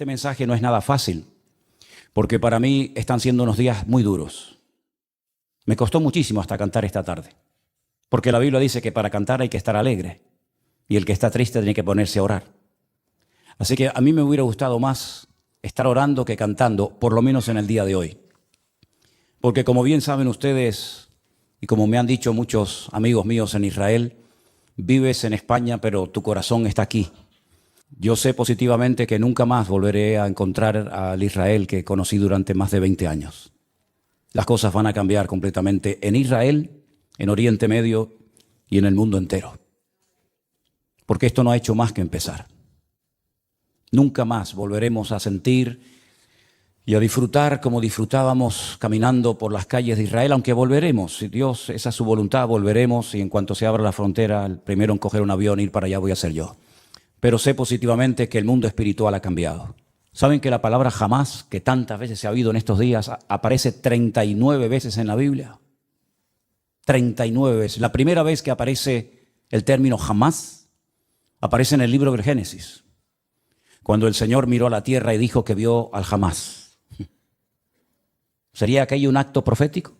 este mensaje no es nada fácil, porque para mí están siendo unos días muy duros. Me costó muchísimo hasta cantar esta tarde, porque la Biblia dice que para cantar hay que estar alegre, y el que está triste tiene que ponerse a orar. Así que a mí me hubiera gustado más estar orando que cantando, por lo menos en el día de hoy. Porque como bien saben ustedes, y como me han dicho muchos amigos míos en Israel, vives en España, pero tu corazón está aquí. Yo sé positivamente que nunca más volveré a encontrar al Israel que conocí durante más de 20 años. Las cosas van a cambiar completamente en Israel, en Oriente Medio y en el mundo entero. Porque esto no ha hecho más que empezar. Nunca más volveremos a sentir y a disfrutar como disfrutábamos caminando por las calles de Israel, aunque volveremos. Si Dios, esa es su voluntad, volveremos, y en cuanto se abra la frontera, el primero en coger un avión e ir para allá voy a ser yo. Pero sé positivamente que el mundo espiritual ha cambiado. ¿Saben que la palabra jamás, que tantas veces se ha oído en estos días, aparece 39 veces en la Biblia? 39 veces. La primera vez que aparece el término jamás, aparece en el libro del Génesis, cuando el Señor miró a la tierra y dijo que vio al jamás. ¿Sería aquello un acto profético?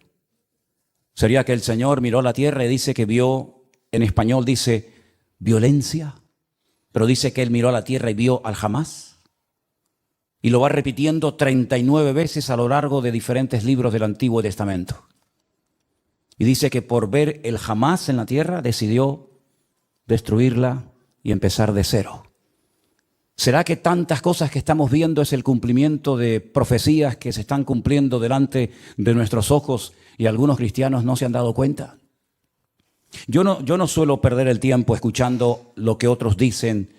¿Sería que el Señor miró a la tierra y dice que vio, en español dice violencia, pero dice que Él miró a la tierra y vio al jamás? Y lo va repitiendo 39 veces a lo largo de diferentes libros del Antiguo Testamento. Y dice que por ver el jamás en la tierra decidió destruirla y empezar de cero. ¿Será que tantas cosas que estamos viendo es el cumplimiento de profecías que se están cumpliendo delante de nuestros ojos y algunos cristianos no se han dado cuenta? Yo no suelo perder el tiempo escuchando lo que otros dicen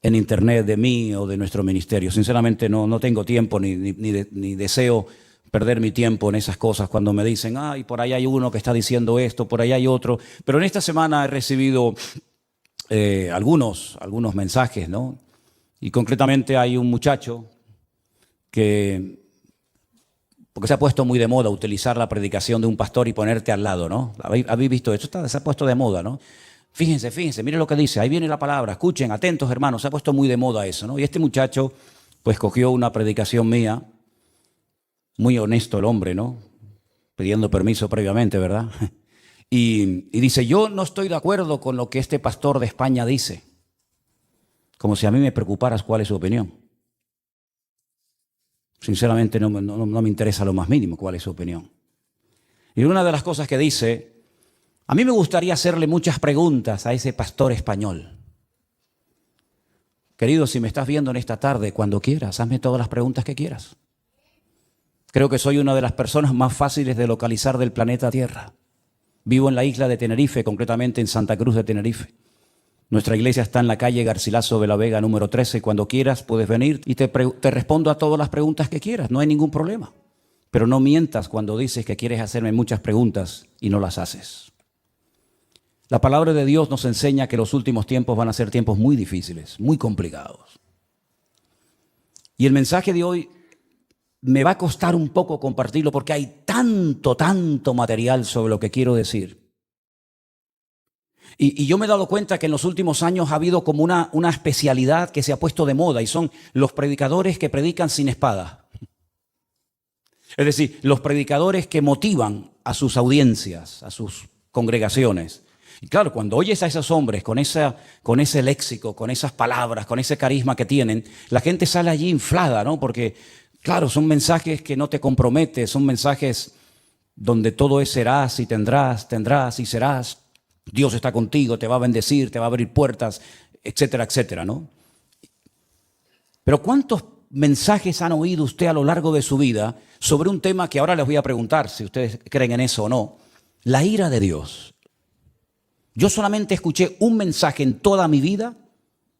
en internet de mí o de nuestro ministerio. Sinceramente no tengo tiempo ni deseo perder mi tiempo en esas cosas cuando me dicen, ay, por ahí hay uno que está diciendo esto, por ahí hay otro. Pero en esta semana he recibido algunos mensajes, ¿no? Y concretamente hay un muchacho que, porque se ha puesto muy de moda utilizar la predicación de un pastor y ponerte al lado, ¿no? ¿Habéis visto esto? Se ha puesto de moda, ¿no? Fíjense, miren lo que dice, ahí viene la palabra, escuchen, atentos hermanos, se ha puesto muy de moda eso, ¿no? Y este muchacho pues cogió una predicación mía, muy honesto el hombre, ¿no? Pidiendo permiso previamente, ¿verdad? Y dice, yo no estoy de acuerdo con lo que este pastor de España dice. Como si a mí me preocuparas cuál es su opinión. Sinceramente no me interesa lo más mínimo cuál es su opinión. Y una de las cosas que dice, a mí me gustaría hacerle muchas preguntas a ese pastor español. Querido, si me estás viendo en esta tarde, cuando quieras, hazme todas las preguntas que quieras. Creo que soy una de las personas más fáciles de localizar del planeta Tierra. Vivo en la isla de Tenerife, concretamente en Santa Cruz de Tenerife. Nuestra iglesia está en la calle Garcilaso de la Vega número 13. Cuando quieras puedes venir y te respondo a todas las preguntas que quieras. No hay ningún problema. Pero no mientas cuando dices que quieres hacerme muchas preguntas y no las haces. La palabra de Dios nos enseña que los últimos tiempos van a ser tiempos muy difíciles, muy complicados. Y el mensaje de hoy me va a costar un poco compartirlo porque hay tanto material sobre lo que quiero decir. Y yo me he dado cuenta que en los últimos años ha habido como una especialidad que se ha puesto de moda y son los predicadores que predican sin espada. Es decir, los predicadores que motivan a sus audiencias, a sus congregaciones. Y claro, cuando oyes a esos hombres con ese léxico, con esas palabras, con ese carisma que tienen, la gente sale allí inflada, ¿no? Porque, claro, son mensajes que no te comprometen, son mensajes donde todo es serás y tendrás y serás. Dios está contigo, te va a bendecir, te va a abrir puertas, etcétera, etcétera, ¿no? Pero ¿cuántos mensajes han oído usted a lo largo de su vida sobre un tema que ahora les voy a preguntar si ustedes creen en eso o no? La ira de Dios. Yo solamente escuché un mensaje en toda mi vida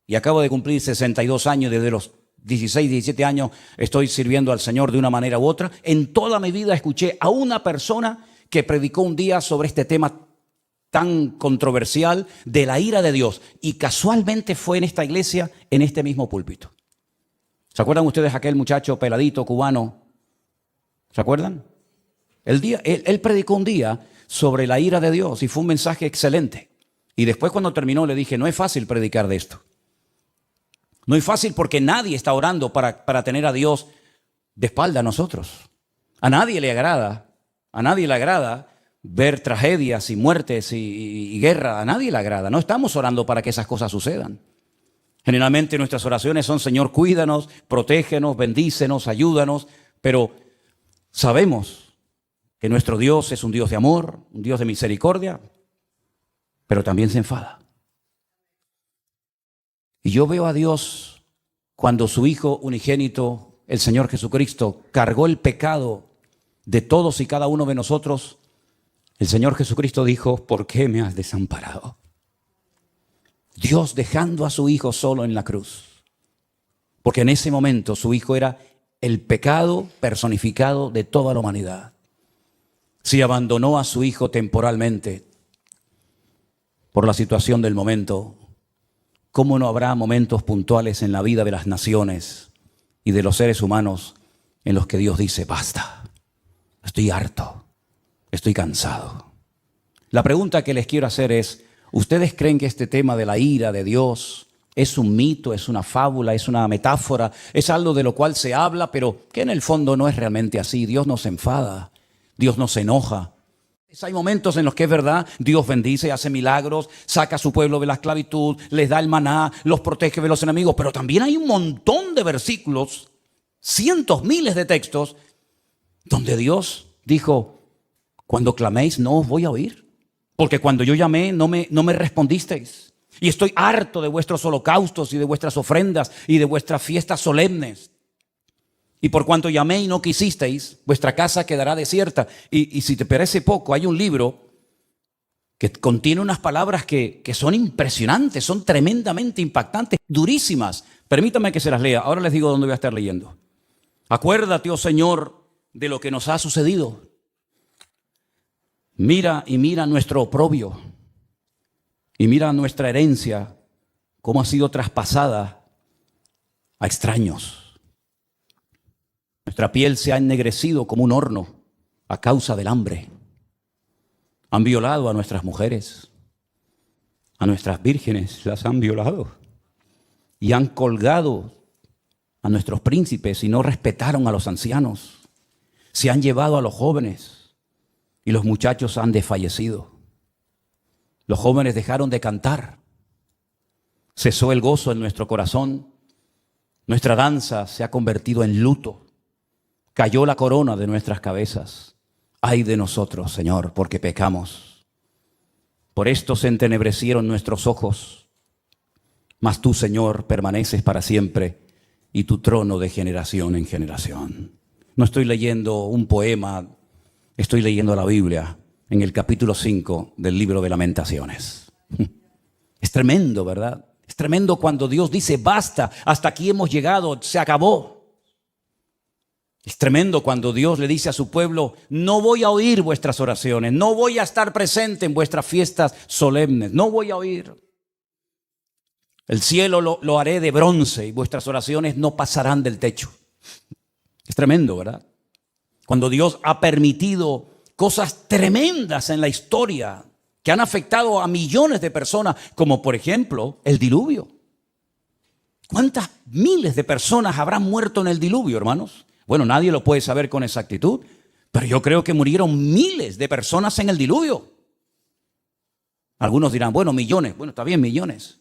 y acabo de cumplir 62 años, desde los 16, 17 años estoy sirviendo al Señor de una manera u otra. En toda mi vida escuché a una persona que predicó un día sobre este tema tan controversial de la ira de Dios, y casualmente fue en esta iglesia, en este mismo púlpito. ¿Se acuerdan ustedes aquel muchacho peladito cubano? ¿Se acuerdan? Él predicó un día sobre la ira de Dios y fue un mensaje excelente. Y después cuando terminó le dije, no es fácil predicar de esto. No es fácil porque nadie está orando para tener a Dios de espalda a nosotros. A nadie le agrada ver tragedias y muertes y guerra. A nadie le agrada. No estamos orando para que esas cosas sucedan. Generalmente nuestras oraciones son: Señor, cuídanos, protégenos, bendícenos, ayúdanos. Pero sabemos que nuestro Dios es un Dios de amor, un Dios de misericordia, pero también se enfada. Y yo veo a Dios cuando su Hijo unigénito, el Señor Jesucristo, cargó el pecado de todos y cada uno de nosotros. El Señor Jesucristo dijo: ¿por qué me has desamparado? Dios dejando a su Hijo solo en la cruz. Porque en ese momento su Hijo era el pecado personificado de toda la humanidad. Si abandonó a su Hijo temporalmente por la situación del momento, ¿cómo no habrá momentos puntuales en la vida de las naciones y de los seres humanos en los que Dios dice: basta, estoy harto, estoy cansado? La pregunta que les quiero hacer es: ¿ustedes creen que este tema de la ira de Dios es un mito, es una fábula, es una metáfora, es algo de lo cual se habla, pero que en el fondo no es realmente así? Dios no se enfada, Dios no se enoja. Hay momentos en los que es verdad, Dios bendice, hace milagros, saca a su pueblo de la esclavitud, les da el maná, los protege de los enemigos, pero también hay un montón de versículos, cientos, miles de textos, donde Dios dijo: cuando claméis no os voy a oír, porque cuando yo llamé no me respondisteis, y estoy harto de vuestros holocaustos y de vuestras ofrendas y de vuestras fiestas solemnes. Y por cuanto llamé y no quisisteis, vuestra casa quedará desierta. Y si te parece poco, hay un libro que contiene unas palabras que son impresionantes, son tremendamente impactantes, durísimas. Permítame que se las lea. Ahora les digo dónde voy a estar leyendo. Acuérdate, oh Señor, de lo que nos ha sucedido. Mira nuestro oprobio. Y mira nuestra herencia, cómo ha sido traspasada a extraños. Nuestra piel se ha ennegrecido como un horno a causa del hambre. Han violado a nuestras mujeres, a nuestras vírgenes las han violado. Y han colgado a nuestros príncipes y no respetaron a los ancianos. Se han llevado a los jóvenes y los muchachos han desfallecido. Los jóvenes dejaron de cantar. Cesó el gozo en nuestro corazón. Nuestra danza se ha convertido en luto. Cayó la corona de nuestras cabezas. Ay de nosotros, Señor, porque pecamos. Por esto se entenebrecieron nuestros ojos. Mas tú, Señor, permaneces para siempre, y tu trono de generación en generación. No estoy leyendo un poema, estoy leyendo la Biblia en el capítulo 5 del libro de Lamentaciones. Es tremendo, ¿verdad? Es tremendo cuando Dios dice: basta, hasta aquí hemos llegado, se acabó. Es tremendo cuando Dios le dice a su pueblo: no voy a oír vuestras oraciones, no voy a estar presente en vuestras fiestas solemnes, no voy a oír. El cielo lo haré de bronce y vuestras oraciones no pasarán del techo. Es tremendo, ¿verdad? Cuando Dios ha permitido cosas tremendas en la historia que han afectado a millones de personas, como por ejemplo el diluvio. ¿Cuántas miles de personas habrán muerto en el diluvio, hermanos? Bueno, nadie lo puede saber con exactitud, pero yo creo que murieron miles de personas en el diluvio. Algunos dirán: bueno, millones. Bueno, está bien, millones.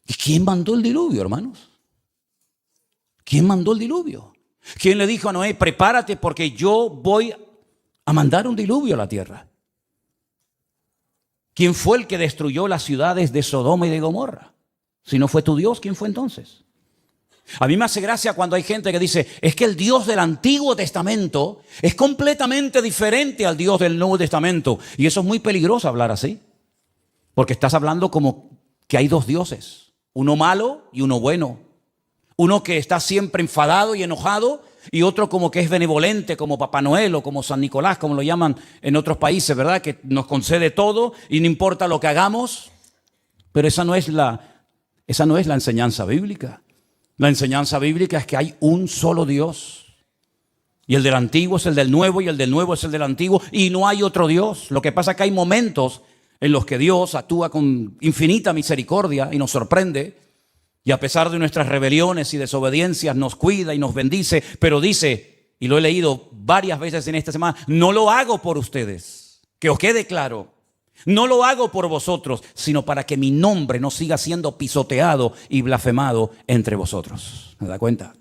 ¿Y quién mandó el diluvio, hermanos? ¿Quién mandó el diluvio? ¿Quién le dijo a Noé: prepárate porque yo voy a mandar un diluvio a la tierra? ¿Quién fue el que destruyó las ciudades de Sodoma y de Gomorra? Si no fue tu Dios, ¿quién fue entonces? A mí me hace gracia cuando hay gente que dice: es que el Dios del Antiguo Testamento es completamente diferente al Dios del Nuevo Testamento. Y eso es muy peligroso, hablar así, porque estás hablando como que hay dos dioses, uno malo y uno bueno. Uno que está siempre enfadado y enojado, y otro como que es benevolente, como Papá Noel o como San Nicolás, como lo llaman en otros países, ¿verdad? Que nos concede todo y no importa lo que hagamos. Pero esa no es la enseñanza bíblica. La enseñanza bíblica es que hay un solo Dios. Y el del antiguo es el del nuevo, y el del nuevo es el del antiguo, y no hay otro Dios. Lo que pasa es que hay momentos en los que Dios actúa con infinita misericordia y nos sorprende. Y a pesar de nuestras rebeliones y desobediencias, nos cuida y nos bendice, pero dice, y lo he leído varias veces en esta semana, no lo hago por ustedes, que os quede claro. No lo hago por vosotros, sino para que mi nombre no siga siendo pisoteado y blasfemado entre vosotros. ¿Me da cuenta?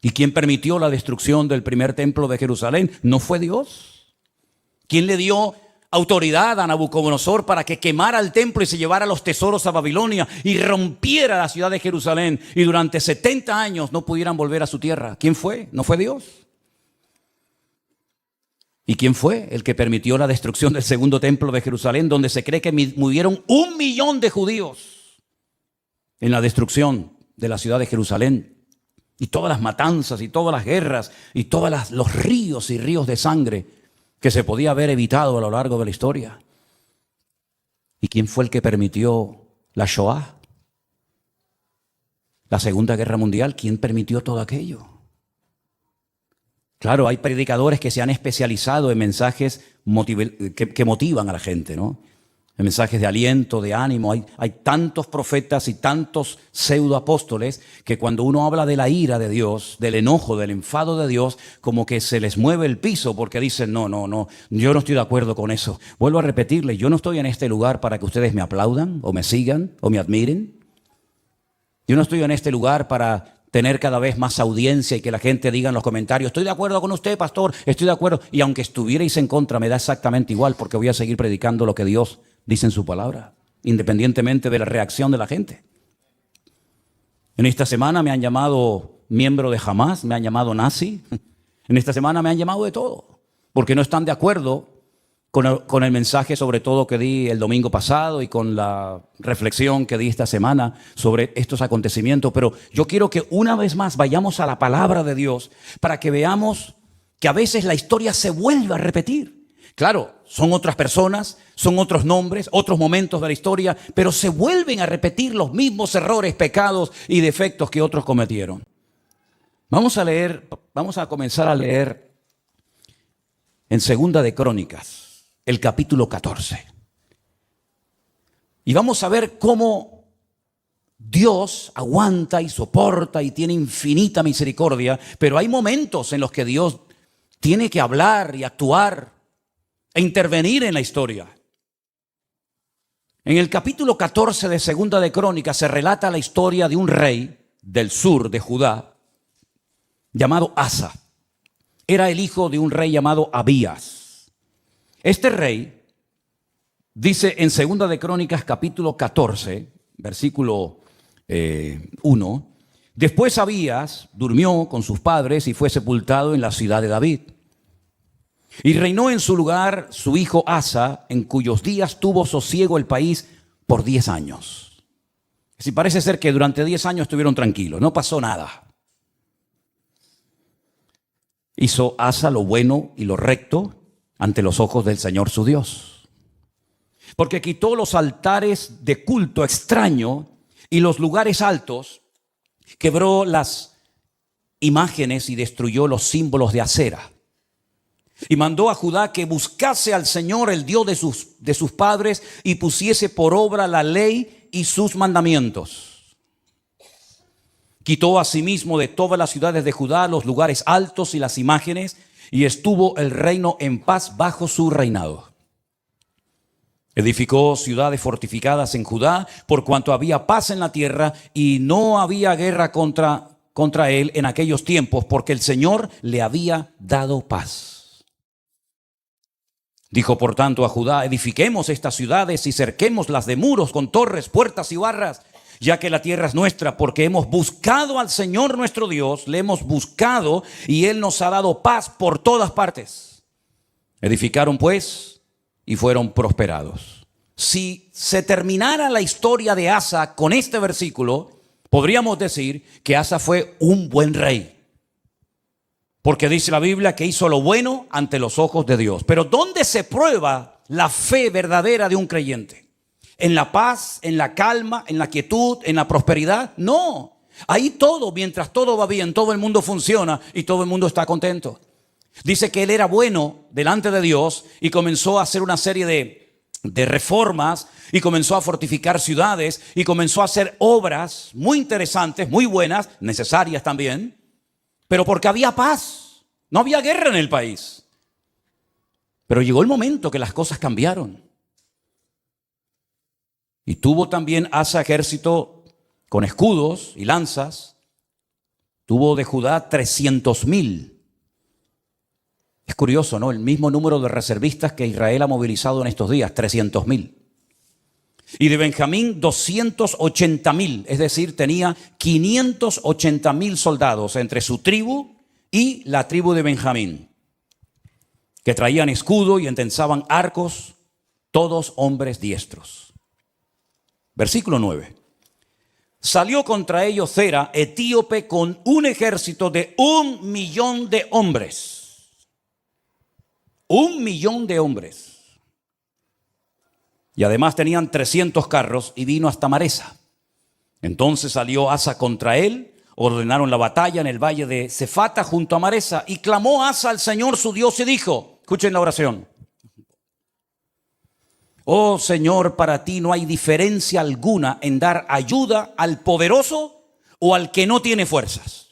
¿Y quién permitió la destrucción del primer templo de Jerusalén? ¿No fue Dios? ¿Quién le dio autoridad a Nabucodonosor para que quemara el templo y se llevara los tesoros a Babilonia y rompiera la ciudad de Jerusalén y durante 70 años no pudieran volver a su tierra? ¿Quién fue? ¿No fue Dios? ¿Y quién fue el que permitió la destrucción del segundo templo de Jerusalén, donde se cree que murieron 1 millón de judíos en la destrucción de la ciudad de Jerusalén? Y todas las matanzas y todas las guerras y todos los ríos y ríos de sangre que se podía haber evitado a lo largo de la historia. ¿Y quién fue el que permitió la Shoah? La Segunda Guerra Mundial. ¿Quién permitió todo aquello? Claro, hay predicadores que se han especializado en mensajes que motivan a la gente, ¿no? En mensajes de aliento, de ánimo. Hay tantos profetas y tantos pseudoapóstoles que cuando uno habla de la ira de Dios, del enojo, del enfado de Dios, como que se les mueve el piso porque dicen, no, yo no estoy de acuerdo con eso. Vuelvo a repetirles, yo no estoy en este lugar para que ustedes me aplaudan o me sigan o me admiren. Yo no estoy en este lugar para tener cada vez más audiencia y que la gente diga en los comentarios, estoy de acuerdo con usted, pastor, estoy de acuerdo. Y aunque estuvierais en contra, me da exactamente igual porque voy a seguir predicando lo que Dios dice en su palabra, independientemente de la reacción de la gente. En esta semana me han llamado miembro de Hamas, me han llamado nazi. En esta semana me han llamado de todo, porque no están de acuerdo con el mensaje sobre todo que di el domingo pasado y con la reflexión que di esta semana sobre estos acontecimientos. Pero yo quiero que una vez más vayamos a la palabra de Dios para que veamos que a veces la historia se vuelve a repetir. Claro, son otras personas, son otros nombres, otros momentos de la historia, pero se vuelven a repetir los mismos errores, pecados y defectos que otros cometieron. Vamos a comenzar a leer en Segunda de Crónicas, el capítulo 14. Y vamos a ver cómo Dios aguanta y soporta y tiene infinita misericordia, pero hay momentos en los que Dios tiene que hablar y actuar e intervenir en la historia. En el capítulo 14 de Segunda de Crónicas se relata la historia de un rey del sur de Judá llamado Asa. Era el hijo de un rey llamado Abías. Este rey, dice en Segunda de Crónicas capítulo 14, versículo 1, después Abías durmió con sus padres y fue sepultado en la ciudad de David. Y reinó en su lugar su hijo Asa, en cuyos días tuvo sosiego el país por 10 años. Así parece ser que durante 10 años estuvieron tranquilos, no pasó nada. Hizo Asa lo bueno y lo recto ante los ojos del Señor su Dios, porque quitó los altares de culto extraño y los lugares altos, quebró las imágenes y destruyó los símbolos de Acera. Y mandó a Judá que buscase al Señor, el Dios de sus padres, y pusiese por obra la ley y sus mandamientos. Quitó asimismo de todas las ciudades de Judá los lugares altos y las imágenes, y estuvo el reino en paz bajo su reinado. Edificó ciudades fortificadas en Judá, por cuanto había paz en la tierra y no había guerra contra él en aquellos tiempos, porque el Señor le había dado paz. Dijo por tanto a Judá, edifiquemos estas ciudades y cerquémoslas de muros con torres, puertas y barras, ya que la tierra es nuestra, porque hemos buscado al Señor nuestro Dios, le hemos buscado y Él nos ha dado paz por todas partes. Edificaron pues y fueron prosperados. Si se terminara la historia de Asa con este versículo, podríamos decir que Asa fue un buen rey. Porque dice la Biblia que hizo lo bueno ante los ojos de Dios. Pero ¿dónde se prueba la fe verdadera de un creyente? ¿En la paz, en la calma, en la quietud, en la prosperidad? No. Ahí todo, mientras todo va bien, todo el mundo funciona y todo el mundo está contento. Dice que él era bueno delante de Dios y comenzó a hacer una serie de reformas y comenzó a fortificar ciudades y comenzó a hacer obras muy interesantes, muy buenas, necesarias también, pero porque había paz, no había guerra en el país. Pero llegó el momento que las cosas cambiaron. Y tuvo también Asa ejército con escudos y lanzas. Tuvo de Judá 300,000. Es curioso, ¿no? El mismo número de reservistas que Israel ha movilizado en estos días, 300,000. Y de Benjamín 280,000, es decir, tenía 580,000 soldados entre su tribu y la tribu de Benjamín, que traían escudo y entensaban arcos, todos hombres diestros. Versículo 9. Salió contra ellos Zera, etíope, con un ejército de 1,000,000 de hombres. 1,000,000 de hombres. Y además tenían 300 carros y vino hasta Maresa. Entonces salió Asa contra él, ordenaron la batalla en el valle de Cefata junto a Maresa, y clamó Asa al Señor su Dios y dijo, escuchen la oración: oh Señor, para ti no hay diferencia alguna en dar ayuda al poderoso o al que no tiene fuerzas.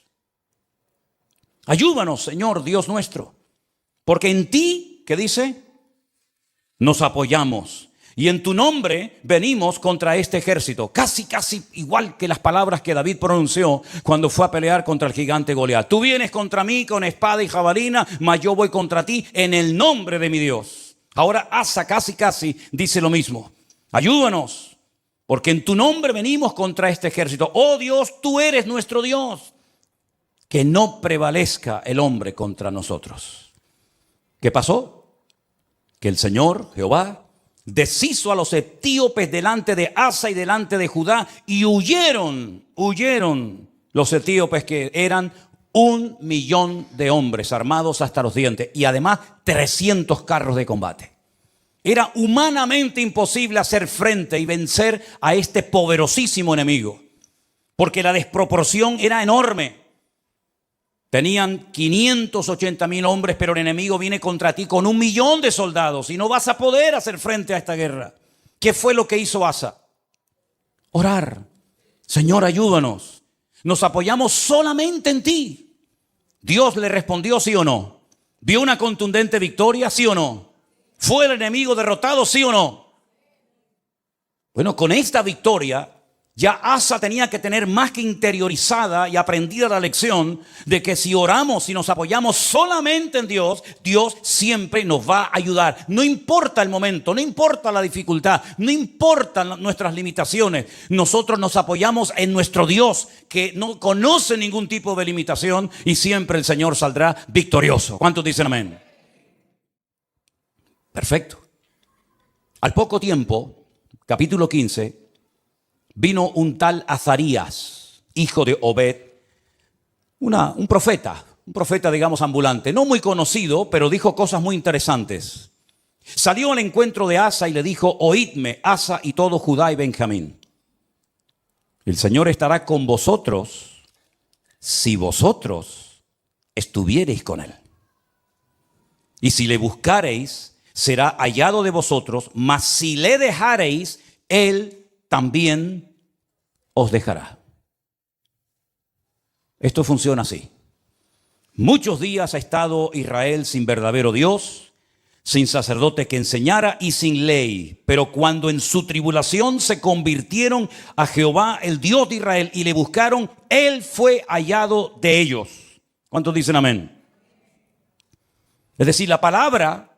Ayúdanos, Señor Dios nuestro, porque en ti, ¿qué dice? Nos apoyamos. Y en tu nombre venimos contra este ejército. Casi igual que las palabras que David pronunció cuando fue a pelear contra el gigante Goliat. Tú vienes contra mí con espada y jabalina, mas yo voy contra ti en el nombre de mi Dios. Ahora Asa casi dice lo mismo. Ayúdanos, porque en tu nombre venimos contra este ejército. Oh Dios, tú eres nuestro Dios. Que no prevalezca el hombre contra nosotros. ¿Qué pasó? Que el Señor, Jehová, deshizo a los etíopes delante de Asa y delante de Judá, y huyeron los etíopes, que eran 1,000,000 de hombres armados hasta los dientes, y además 300 carros de combate. Era humanamente imposible hacer frente y vencer a este poderosísimo enemigo, porque la desproporción era enorme. Tenían 580,000 hombres, pero el enemigo viene contra ti con 1,000,000 de soldados y no vas a poder hacer frente a esta guerra. ¿Qué fue lo que hizo Asa? Orar. Señor, ayúdanos. Nos apoyamos solamente en ti. Dios le respondió, ¿sí o no? ¿Vio una contundente victoria? ¿Sí o no? ¿Fue el enemigo derrotado? ¿Sí o no? Bueno, con esta victoria ya Asa tenía que tener más que interiorizada y aprendida la lección de que si oramos y nos apoyamos solamente en Dios, Dios siempre nos va a ayudar. No importa el momento, no importa la dificultad, no importan nuestras limitaciones. Nosotros nos apoyamos en nuestro Dios, que no conoce ningún tipo de limitación, y siempre el Señor saldrá victorioso. ¿Cuántos dicen amén? Perfecto. Al poco tiempo, capítulo 15, vino un tal Azarías, hijo de Obed, un profeta, digamos ambulante, no muy conocido, pero dijo cosas muy interesantes. Salió al encuentro de Asa y le dijo: oídme, Asa y todo Judá y Benjamín. El Señor estará con vosotros si vosotros estuviereis con él. Y si le buscareis, será hallado de vosotros, mas si le dejareis, él también os dejará. Esto funciona así. Muchos días ha estado Israel sin verdadero Dios, sin sacerdote que enseñara y sin ley. Pero cuando en su tribulación se convirtieron a Jehová, el Dios de Israel, y le buscaron, él fue hallado de ellos. ¿Cuántos dicen amén? Es decir, la palabra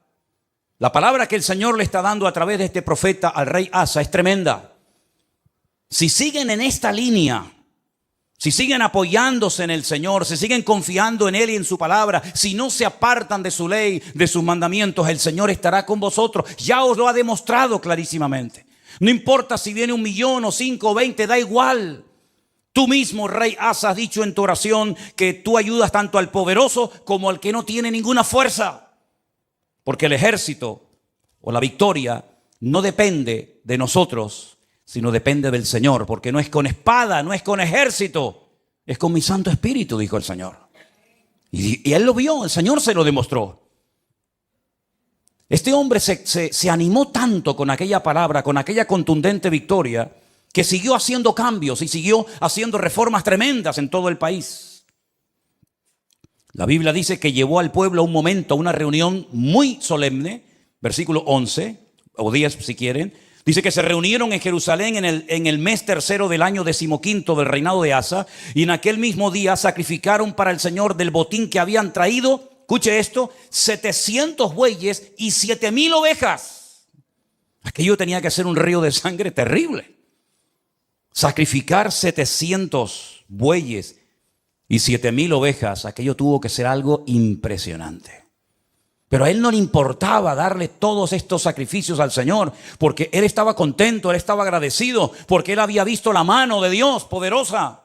que el Señor le está dando a través de este profeta al rey Asa es tremenda. Si siguen en esta línea, si siguen apoyándose en el Señor, si siguen confiando en Él y en su palabra, si no se apartan de su ley, de sus mandamientos, el Señor estará con vosotros. Ya os lo ha demostrado clarísimamente. No importa si viene 1,000,000 o 5 o 20, da igual. Tú mismo, rey Asa, has dicho en tu oración que tú ayudas tanto al poderoso como al que no tiene ninguna fuerza. Porque el ejército o la victoria no depende de nosotros, sino depende del Señor, porque no es con espada, no es con ejército, es con mi Santo Espíritu, dijo el Señor. Y él lo vio, el Señor se lo demostró. Este hombre se animó tanto con aquella palabra, con aquella contundente victoria, que siguió haciendo cambios y siguió haciendo reformas tremendas en todo el país. La Biblia dice que llevó al pueblo a un momento, a una reunión muy solemne, versículo 11, o 10 si quieren. Dice que se reunieron en Jerusalén en el mes tercero del año 15 del reinado de Asa, y en aquel mismo día sacrificaron para el Señor del botín que habían traído, escuche esto, 700 bueyes y 7,000 ovejas. Aquello tenía que ser un río de sangre terrible. Sacrificar 700 bueyes y 7,000 ovejas, aquello tuvo que ser algo impresionante. Pero a él no le importaba darle todos estos sacrificios al Señor, porque él estaba contento, él estaba agradecido, porque él había visto la mano de Dios poderosa.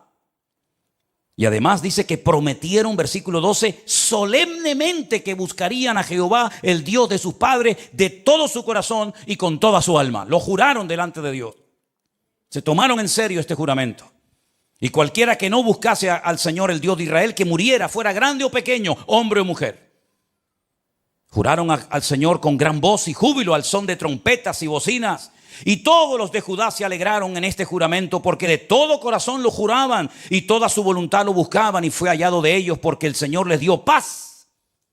Y además dice que prometieron, versículo 12, solemnemente que buscarían a Jehová, el Dios de sus padres, de todo su corazón y con toda su alma. Lo juraron delante de Dios. Se tomaron en serio este juramento. Y cualquiera que no buscase al Señor, el Dios de Israel, que muriera, fuera grande o pequeño, hombre o mujer. Juraron al Señor con gran voz y júbilo, al son de trompetas y bocinas. Y todos los de Judá se alegraron en este juramento, porque de todo corazón lo juraban y toda su voluntad lo buscaban, y fue hallado de ellos, porque el Señor les dio paz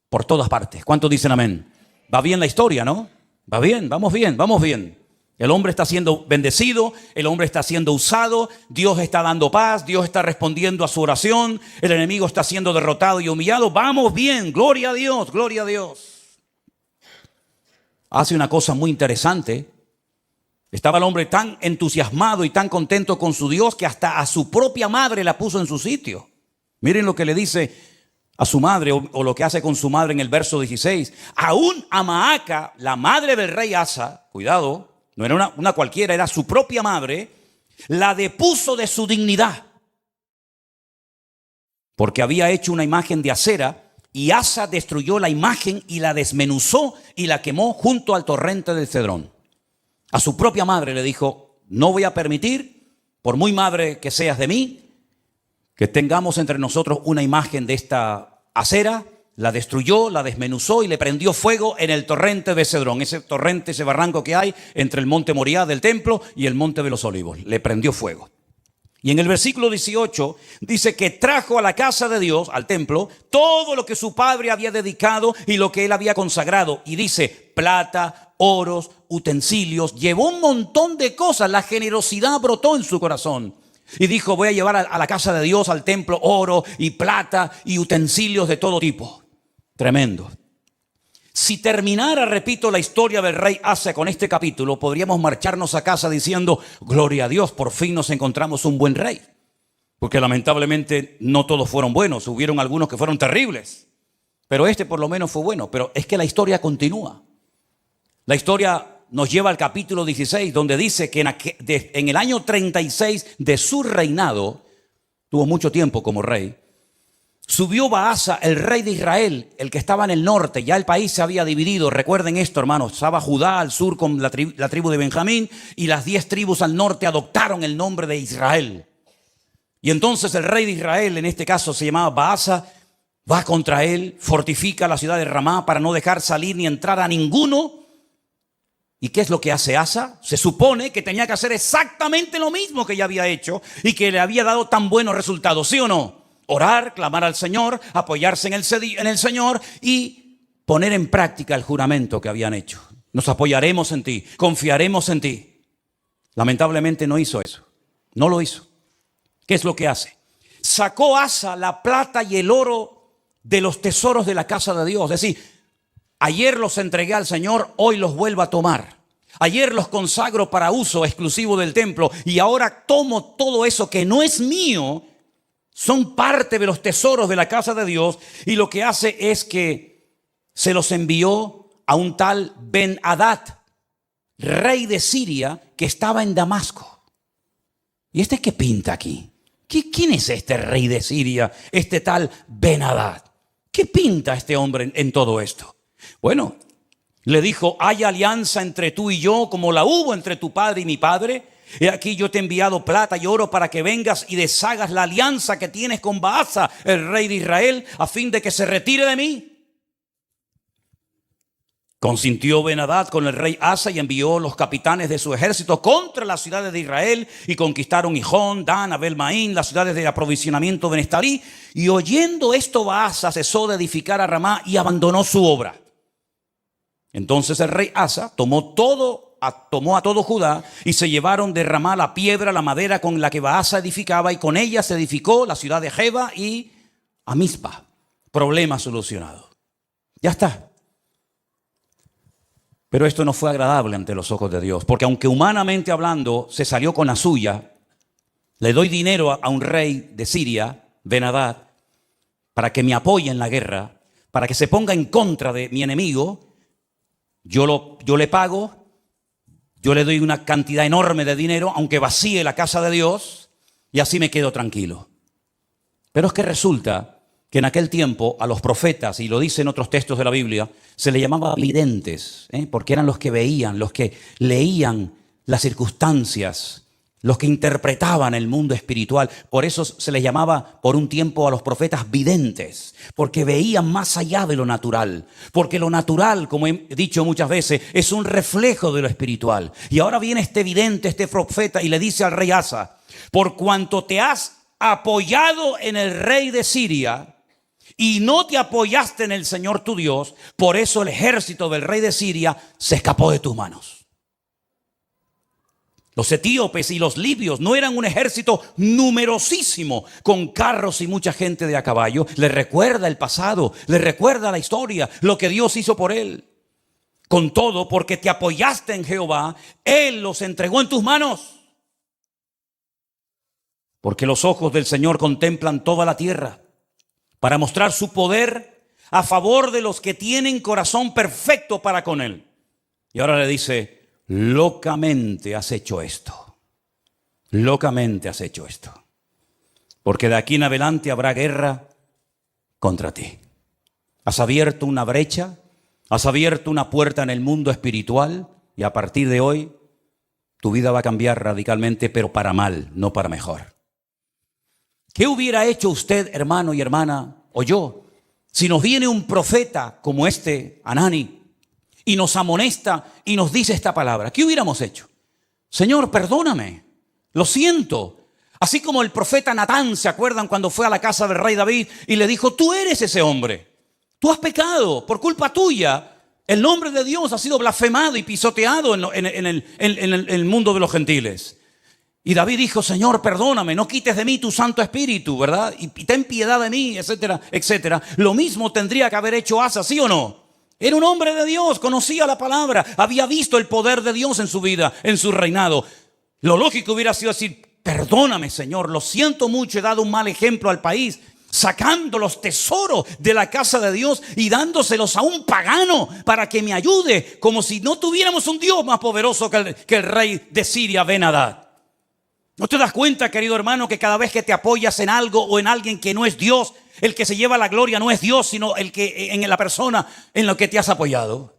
por todas partes. ¿Cuántos dicen amén? Va bien la historia, ¿no? Va bien, vamos bien, vamos bien. El hombre está siendo bendecido, el hombre está siendo usado, Dios está dando paz, Dios está respondiendo a su oración, el enemigo está siendo derrotado y humillado. Vamos bien, gloria a Dios, gloria a Dios. Hace una cosa muy interesante. Estaba el hombre tan entusiasmado y tan contento con su Dios que hasta a su propia madre la puso en su sitio. Miren lo que le dice a su madre, o lo que hace con su madre en el verso 16. Aún a Maaca, la madre del rey Asa, cuidado, no era una cualquiera, era su propia madre, la depuso de su dignidad, porque había hecho una imagen de acera. Y Asa destruyó la imagen y la desmenuzó y la quemó junto al torrente del Cedrón. A su propia madre le dijo: no voy a permitir, por muy madre que seas de mí, que tengamos entre nosotros una imagen de esta acera. La destruyó, la desmenuzó y le prendió fuego en el torrente de Cedrón. Ese torrente, ese barranco que hay entre el monte Moriah del templo y el monte de los olivos. Le prendió fuego. Y en el versículo 18 dice que trajo a la casa de Dios, al templo, todo lo que su padre había dedicado y lo que él había consagrado. Y dice: plata, oros, utensilios. Llevó un montón de cosas. La generosidad brotó en su corazón. Y dijo: voy a llevar a la casa de Dios, al templo, oro y plata y utensilios de todo tipo. Tremendo. Si terminara, repito, la historia del rey Asa con este capítulo, podríamos marcharnos a casa diciendo: gloria a Dios, por fin nos encontramos un buen rey. Porque lamentablemente no todos fueron buenos, hubieron algunos que fueron terribles. Pero este por lo menos fue bueno. Pero es que la historia continúa. La historia nos lleva al capítulo 16, donde dice que en el año 36 de su reinado, tuvo mucho tiempo como rey, subió Baasa, el rey de Israel, el que estaba en el norte. Ya el país se había dividido. Recuerden esto, hermanos. Estaba Judá al sur con la tribu de Benjamín, y las 10 tribus al norte adoptaron el nombre de Israel. Y entonces el rey de Israel, en este caso se llamaba Baasa, va contra él, fortifica la ciudad de Ramá para no dejar salir ni entrar a ninguno. ¿Y qué es lo que hace Asa? Se supone que tenía que hacer exactamente lo mismo que ya había hecho y que le había dado tan buenos resultados, ¿sí o no? Orar, clamar al Señor, apoyarse en el Señor y poner en práctica el juramento que habían hecho. Nos apoyaremos en ti, confiaremos en ti. Lamentablemente no hizo eso, no lo hizo. ¿Qué es lo que hace? Sacó Asa la plata y el oro de los tesoros de la casa de Dios. Es decir, ayer los entregué al Señor, hoy los vuelvo a tomar. Ayer los consagro para uso exclusivo del templo y ahora tomo todo eso que no es mío. Son parte de los tesoros de la casa de Dios, y lo que hace es que se los envió a un tal Ben-Hadad, rey de Siria, que estaba en Damasco. ¿Y este qué pinta aquí? ¿Quién es este rey de Siria, este tal Ben-Hadad? ¿Qué pinta este hombre en todo esto? Bueno, le dijo: hay alianza entre tú y yo como la hubo entre tu padre y mi padre. He aquí yo te he enviado plata y oro para que vengas y deshagas la alianza que tienes con Baasa, el rey de Israel, a fin de que se retire de mí. Consintió Ben-Hadad con el rey Asa y envió los capitanes de su ejército contra las ciudades de Israel y conquistaron Gijón, Dan, Abel-Maín, las ciudades de aprovisionamiento de Neftalí. Y oyendo esto, Baasa cesó de edificar a Ramá y abandonó su obra. Entonces el rey Asa tomó a todo Judá y se llevaron de Ramá la piedra, la madera con la que Baasa edificaba, y con ella se edificó la ciudad de Geba y Amizpa. Problema solucionado. Ya está. Pero esto no fue agradable ante los ojos de Dios, porque aunque humanamente hablando se salió con la suya, le doy dinero a un rey de Siria, Ben-Hadad, para que me apoye en la guerra, para que se ponga en contra de mi enemigo. Yo le pago, yo le doy una cantidad enorme de dinero, aunque vacíe la casa de Dios, y así me quedo tranquilo. Pero es que resulta que en aquel tiempo a los profetas, y lo dicen otros textos de la Biblia, se les llamaba videntes, porque eran los que veían, los que leían las circunstancias, los que interpretaban el mundo espiritual. Por eso se les llamaba por un tiempo a los profetas videntes, porque veían más allá de lo natural. Porque lo natural, como he dicho muchas veces, es un reflejo de lo espiritual. Y ahora viene este vidente, este profeta, y le dice al rey Asa: por cuanto te has apoyado en el rey de Siria y no te apoyaste en el Señor tu Dios, por eso el ejército del rey de Siria se escapó de tus manos. Los etíopes y los libios no eran un ejército numerosísimo con carros y mucha gente de a caballo. Le recuerda el pasado, le recuerda la historia, lo que Dios hizo por él. Con todo, porque te apoyaste en Jehová, Él los entregó en tus manos. Porque los ojos del Señor contemplan toda la tierra, para mostrar su poder a favor de los que tienen corazón perfecto para con Él. Y ahora le dice: locamente has hecho esto. Locamente has hecho esto. Porque de aquí en adelante habrá guerra contra ti. Has abierto una brecha, has abierto una puerta en el mundo espiritual, y a partir de hoy tu vida va a cambiar radicalmente, pero para mal, no para mejor. ¿Qué hubiera hecho usted, hermano y hermana, o yo, si nos viene un profeta como este Hanani y nos amonesta y nos dice esta palabra? ¿Qué hubiéramos hecho? Señor, perdóname, lo siento. Así como el profeta Natán, ¿se acuerdan cuando fue a la casa del rey David y le dijo: tú eres ese hombre, tú has pecado, por culpa tuya el nombre de Dios ha sido blasfemado y pisoteado en el mundo de los gentiles? Y David dijo: Señor, perdóname, no quites de mí tu Santo Espíritu, ¿verdad? Y ten piedad de mí, etcétera, etcétera. Lo mismo tendría que haber hecho Asa, ¿sí o no? Era un hombre de Dios, conocía la palabra, había visto el poder de Dios en su vida, en su reinado. Lo lógico hubiera sido decir: perdóname, Señor, lo siento mucho, he dado un mal ejemplo al país, sacando los tesoros de la casa de Dios y dándoselos a un pagano para que me ayude, como si no tuviéramos un Dios más poderoso que el rey de Siria, Ben-Hadad. ¿No te das cuenta, querido hermano, que cada vez que te apoyas en algo o en alguien que no es Dios, el que se lleva la gloria no es Dios, sino el que en la persona en la que te has apoyado?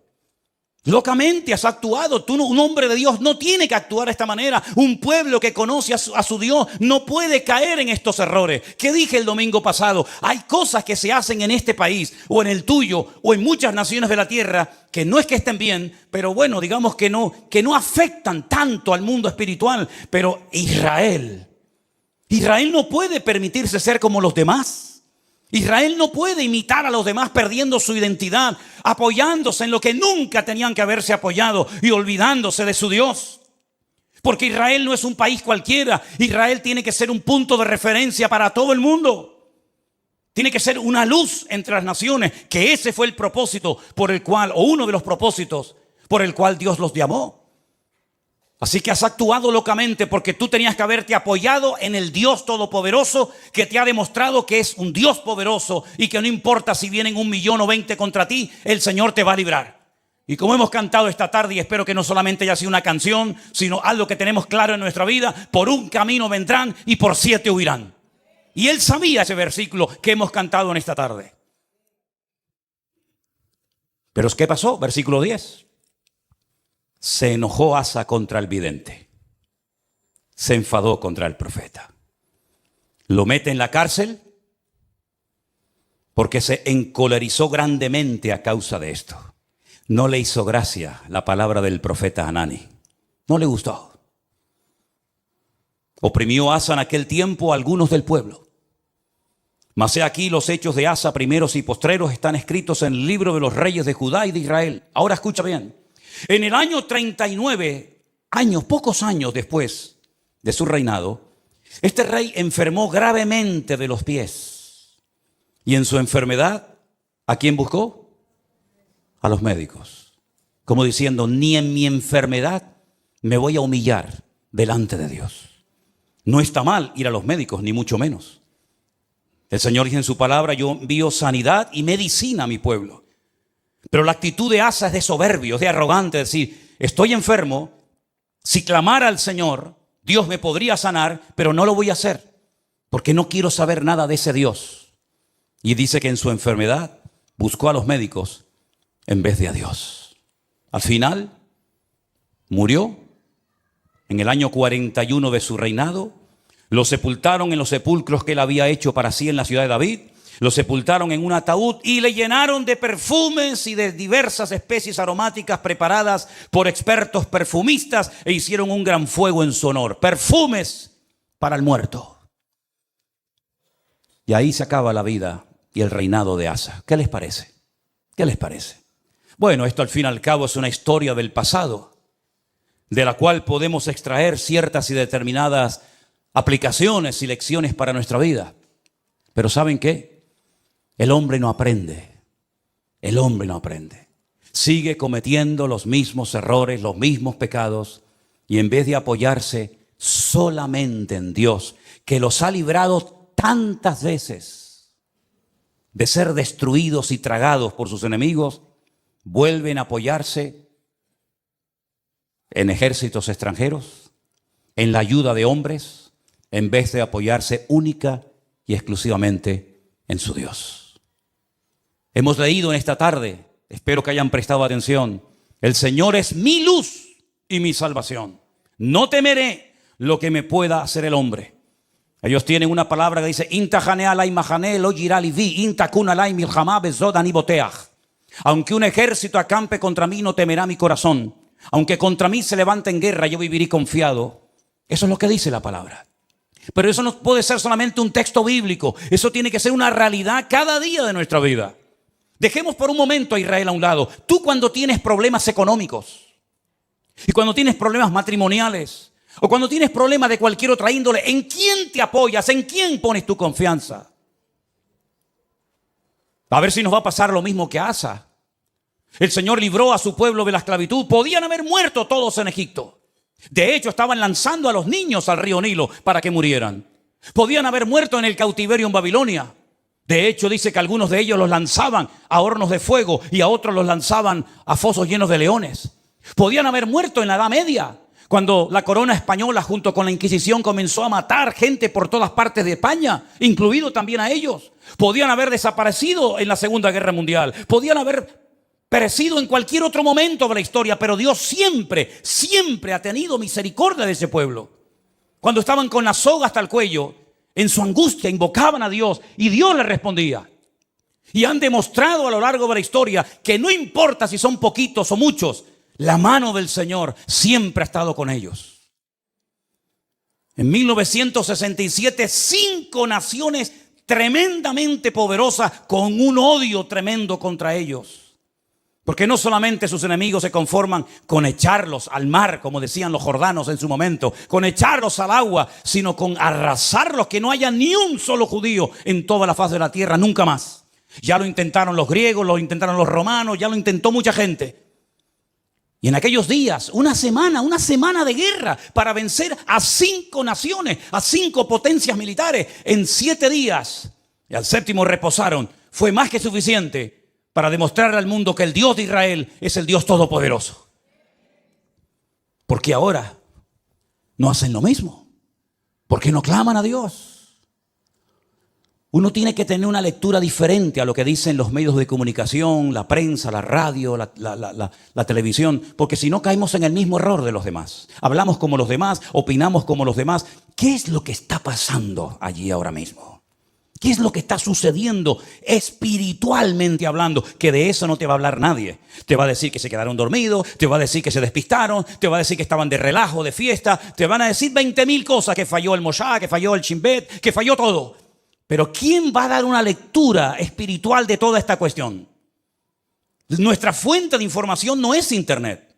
Locamente has actuado. Un hombre de Dios no tiene que actuar de esta manera. Un pueblo que conoce a su Dios no puede caer en estos errores. ¿Qué dije el domingo pasado? Hay cosas que se hacen en este país o en el tuyo o en muchas naciones de la tierra que no es que estén bien, pero bueno, digamos que no afectan tanto al mundo espiritual. Pero Israel no puede permitirse ser como los demás. Israel no puede imitar a los demás perdiendo su identidad, apoyándose en lo que nunca tenían que haberse apoyado y olvidándose de su Dios. Porque Israel no es un país cualquiera. Israel tiene que ser un punto de referencia para todo el mundo. Tiene que ser una luz entre las naciones, que ese fue el propósito por el cual, o uno de los propósitos por el cual Dios los llamó. Así que has actuado locamente porque tú tenías que haberte apoyado en el Dios Todopoderoso, que te ha demostrado que es un Dios poderoso y que no importa si vienen 1 millón o 20 contra ti, el Señor te va a librar. Y como hemos cantado esta tarde, y espero que no solamente haya sido una canción, sino algo que tenemos claro en nuestra vida: por un camino vendrán y por 7 huirán. Y él sabía ese versículo que hemos cantado en esta tarde. Pero ¿qué pasó? Versículo 10. Se enojó Asa contra el vidente. Se enfadó contra el profeta. Lo mete en la cárcel porque se encolerizó grandemente a causa de esto. no le hizo gracia la palabra del profeta Hanani. No le gustó. Oprimió Asa en aquel tiempo a algunos del pueblo. Mas he aquí los hechos de Asa, primeros y postreros, están escritos en el libro de los reyes de Judá y de Israel. Ahora escucha bien. En el año 39, pocos años después de su reinado, este rey enfermó gravemente de los pies. Y en su enfermedad, ¿a quién buscó? A los médicos. Como diciendo, ni en mi enfermedad me voy a humillar delante de Dios. No está mal ir a los médicos, ni mucho menos. El Señor dice en su palabra, yo envío sanidad y medicina a mi pueblo. Pero la actitud de Asa es de soberbio, es de arrogante, es decir, estoy enfermo, si clamara al Señor, Dios me podría sanar, pero no lo voy a hacer, porque no quiero saber nada de ese Dios. Y dice que en su enfermedad buscó a los médicos en vez de a Dios. Al final, murió en el año 41 de su reinado. Lo sepultaron en los sepulcros que él había hecho para sí en la ciudad de David. Lo sepultaron en un ataúd y le llenaron de perfumes y de diversas especies aromáticas preparadas por expertos perfumistas e hicieron un gran fuego en su honor. Perfumes para el muerto. Y ahí se acaba la vida y el reinado de Asa. ¿Qué les parece? ¿Qué les parece? Bueno, esto al fin y al cabo es una historia del pasado, de la cual podemos extraer ciertas y determinadas aplicaciones y lecciones para nuestra vida. Pero ¿saben qué? El hombre no aprende. El hombre no aprende. Sigue cometiendo los mismos errores, los mismos pecados, y en vez de apoyarse solamente en Dios, que los ha librado tantas veces de ser destruidos y tragados por sus enemigos, vuelven a apoyarse en ejércitos extranjeros, en la ayuda de hombres, en vez de apoyarse única y exclusivamente en su Dios. Hemos leído en esta tarde, espero que hayan prestado atención, el Señor es mi luz y mi salvación. No temeré lo que me pueda hacer el hombre. Ellos tienen una palabra que dice, aunque un ejército acampe contra mí, no temerá mi corazón. Aunque contra mí se levante en guerra, yo viviré confiado. Eso es lo que dice la palabra. Pero eso no puede ser solamente un texto bíblico. Eso tiene que ser una realidad cada día de nuestra vida. Dejemos por un momento a Israel a un lado. Tú cuando tienes problemas económicos y cuando tienes problemas matrimoniales o cuando tienes problemas de cualquier otra índole, ¿en quién te apoyas? ¿En quién pones tu confianza? A ver si nos va a pasar lo mismo que a Asa. El Señor libró a su pueblo de la esclavitud. Podían haber muerto todos en Egipto. De hecho, estaban lanzando a los niños al río Nilo para que murieran. Podían haber muerto en el cautiverio en Babilonia. De hecho, dice que algunos de ellos los lanzaban a hornos de fuego y a otros los lanzaban a fosos llenos de leones. Podían haber muerto en la Edad Media, cuando la corona española junto con la Inquisición comenzó a matar gente por todas partes de España, incluido también a ellos. Podían haber desaparecido en la Segunda Guerra Mundial. Podían haber perecido en cualquier otro momento de la historia, pero Dios siempre, siempre ha tenido misericordia de ese pueblo. Cuando estaban con la soga hasta el cuello, en su angustia invocaban a Dios y Dios les respondía. Y han demostrado a lo largo de la historia que no importa si son poquitos o muchos, la mano del Señor siempre ha estado con ellos. En 1967, 5 naciones tremendamente poderosas con un odio tremendo contra ellos. Porque no solamente sus enemigos se conforman con echarlos al mar, como decían los jordanos en su momento, con echarlos al agua, sino con arrasarlos, que no haya ni un solo judío en toda la faz de la tierra, nunca más. Ya lo intentaron los griegos, lo intentaron los romanos, ya lo intentó mucha gente. Y en aquellos días, una semana de guerra para vencer a 5 naciones, a 5 potencias militares. En 7 días, y al 7º reposaron, fue más que suficiente para demostrarle al mundo que el Dios de Israel es el Dios todopoderoso. Porque ahora no hacen lo mismo. Porque no claman a Dios. Uno tiene que tener una lectura diferente a lo que dicen los medios de comunicación, la prensa, la radio, la televisión. Porque si no caemos en el mismo error de los demás. Hablamos como los demás, opinamos como los demás. ¿Qué es lo que está pasando allí ahora mismo? ¿Qué es lo que está sucediendo espiritualmente hablando? Que de eso no te va a hablar nadie. Te va a decir que se quedaron dormidos, te va a decir que se despistaron, te va a decir que estaban de relajo, de fiesta, te van a decir 20,000 cosas, que falló el Moshá, que falló el Chimbet, que falló todo. Pero ¿quién va a dar una lectura espiritual de toda esta cuestión? Nuestra fuente de información no es Internet.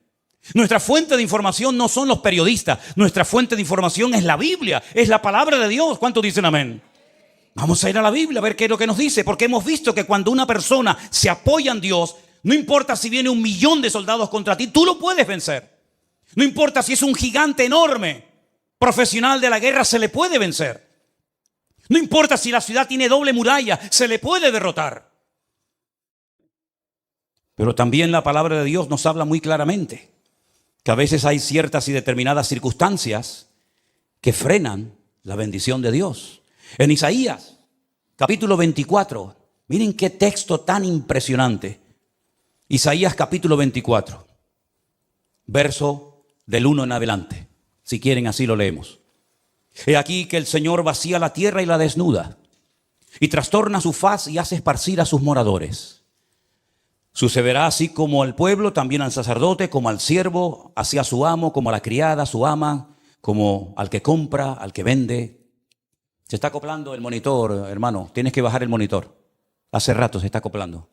Nuestra fuente de información no son los periodistas. Nuestra fuente de información es la Biblia, es la palabra de Dios. ¿Cuántos dicen amén? Vamos a ir a la Biblia a ver qué es lo que nos dice, porque hemos visto que cuando una persona se apoya en Dios, no importa si viene 1,000,000 de soldados contra ti, tú lo puedes vencer. No importa si es un gigante enorme, profesional de la guerra, se le puede vencer. No importa si la ciudad tiene doble muralla, se le puede derrotar. Pero también la palabra de Dios nos habla muy claramente que a veces hay ciertas y determinadas circunstancias que frenan la bendición de Dios. En Isaías, capítulo 24, miren qué texto tan impresionante. Isaías capítulo 24, verso del 1 en adelante. Si quieren, así lo leemos. He aquí que el Señor vacía la tierra y la desnuda, y trastorna su faz y hace esparcir a sus moradores. Sucederá así como al pueblo, también al sacerdote, como al siervo, así a su amo, como a la criada, a su ama, como al que compra, al que vende. Se está acoplando el monitor, hermano. Tienes que bajar el monitor. Hace rato se está acoplando.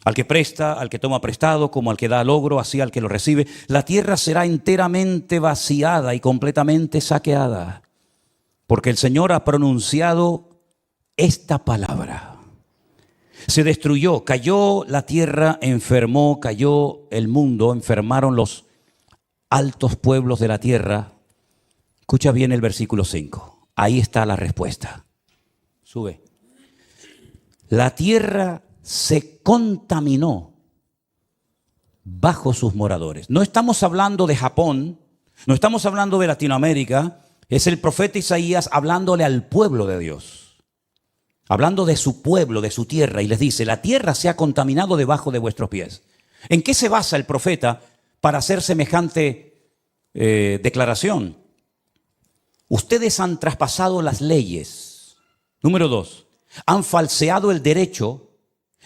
Al que presta, al que toma prestado, como al que da logro, así al que lo recibe. La tierra será enteramente vaciada y completamente saqueada, porque el Señor ha pronunciado esta palabra. Se destruyó, cayó la tierra, enfermó, cayó el mundo, enfermaron los altos pueblos de la tierra. Escucha bien el versículo 5. Ahí está la respuesta. Sube. La tierra se contaminó bajo sus moradores. No estamos hablando de Japón, no estamos hablando de Latinoamérica. Es el profeta Isaías hablándole al pueblo de Dios, hablando de su pueblo, de su tierra, y les dice: la tierra se ha contaminado debajo de vuestros pies. ¿En qué se basa el profeta para hacer semejante declaración? Ustedes han traspasado las leyes. Número 2, han falseado el derecho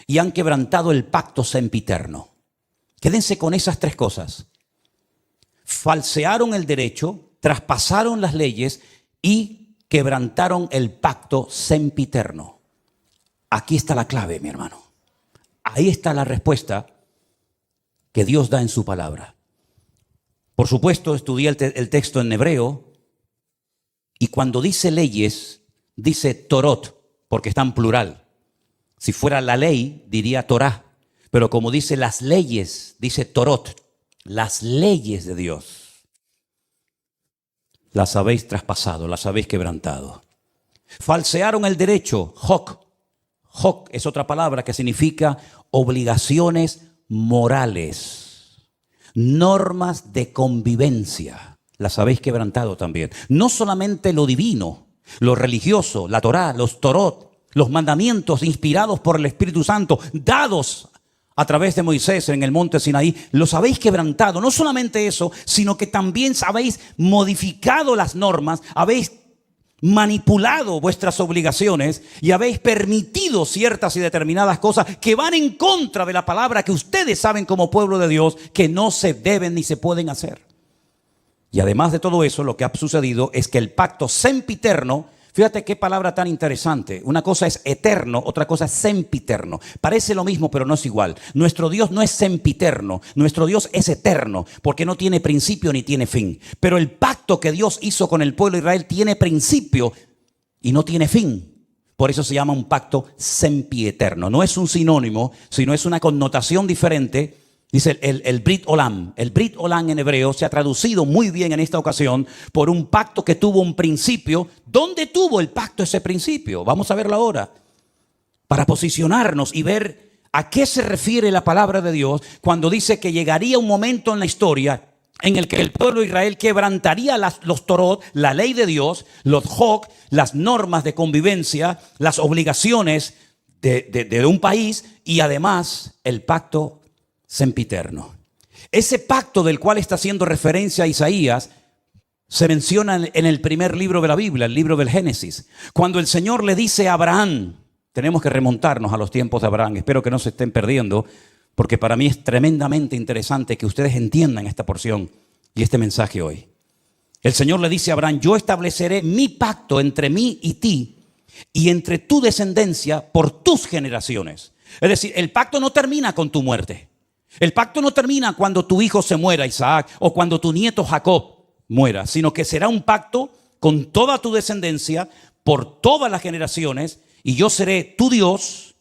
y han quebrantado el pacto sempiterno. Quédense con esas tres cosas. Falsearon el derecho, traspasaron las leyes y quebrantaron el pacto sempiterno. Aquí está la clave, mi hermano. Ahí está la respuesta que Dios da en su palabra. Por supuesto, estudié el texto en hebreo. Y cuando dice leyes, dice Torot, porque está en plural. Si fuera la ley, diría Torah. Pero como dice las leyes, dice Torot, las leyes de Dios. Las habéis traspasado, las habéis quebrantado. Falsearon el derecho, Hok. Hok es otra palabra que significa obligaciones morales, normas de convivencia. Las habéis quebrantado también. No solamente lo divino, lo religioso, la Torá, los Torot, los mandamientos inspirados por el Espíritu Santo, dados a través de Moisés en el monte Sinaí, los habéis quebrantado. No solamente eso, sino que también habéis modificado las normas, habéis manipulado vuestras obligaciones y habéis permitido ciertas y determinadas cosas que van en contra de la palabra que ustedes saben como pueblo de Dios que no se deben ni se pueden hacer. Y además de todo eso, lo que ha sucedido es que el pacto sempiterno, fíjate qué palabra tan interesante. Una cosa es eterno, otra cosa es sempiterno. Parece lo mismo, pero no es igual. Nuestro Dios no es sempiterno, nuestro Dios es eterno, porque no tiene principio ni tiene fin. Pero el pacto que Dios hizo con el pueblo de Israel tiene principio y no tiene fin. Por eso se llama un pacto sempieterno. No es un sinónimo, sino es una connotación diferente. Dice el Brit Olam. El Brit Olam en hebreo se ha traducido muy bien en esta ocasión por un pacto que tuvo un principio. ¿Dónde tuvo el pacto ese principio? Vamos a verlo ahora. Para posicionarnos y ver a qué se refiere la palabra de Dios cuando dice que llegaría un momento en la historia en el que el pueblo de Israel quebrantaría los Torot, la ley de Dios, los Hok, las normas de convivencia, las obligaciones de un país y además el pacto sempiterno. Ese pacto del cual está haciendo referencia Isaías se menciona en el primer libro de la Biblia, el libro del Génesis. Cuando el Señor le dice a Abraham, tenemos que remontarnos a los tiempos de Abraham, espero que no se estén perdiendo, porque para mí es tremendamente interesante que ustedes entiendan esta porción y este mensaje hoy. El Señor le dice a Abraham, yo estableceré mi pacto entre mí y ti y entre tu descendencia por tus generaciones. Es decir, el pacto no termina con tu muerte. El pacto no termina cuando tu hijo se muera, Isaac, o cuando tu nieto Jacob muera, sino que será un pacto con toda tu descendencia por todas las generaciones, y yo seré tu Dios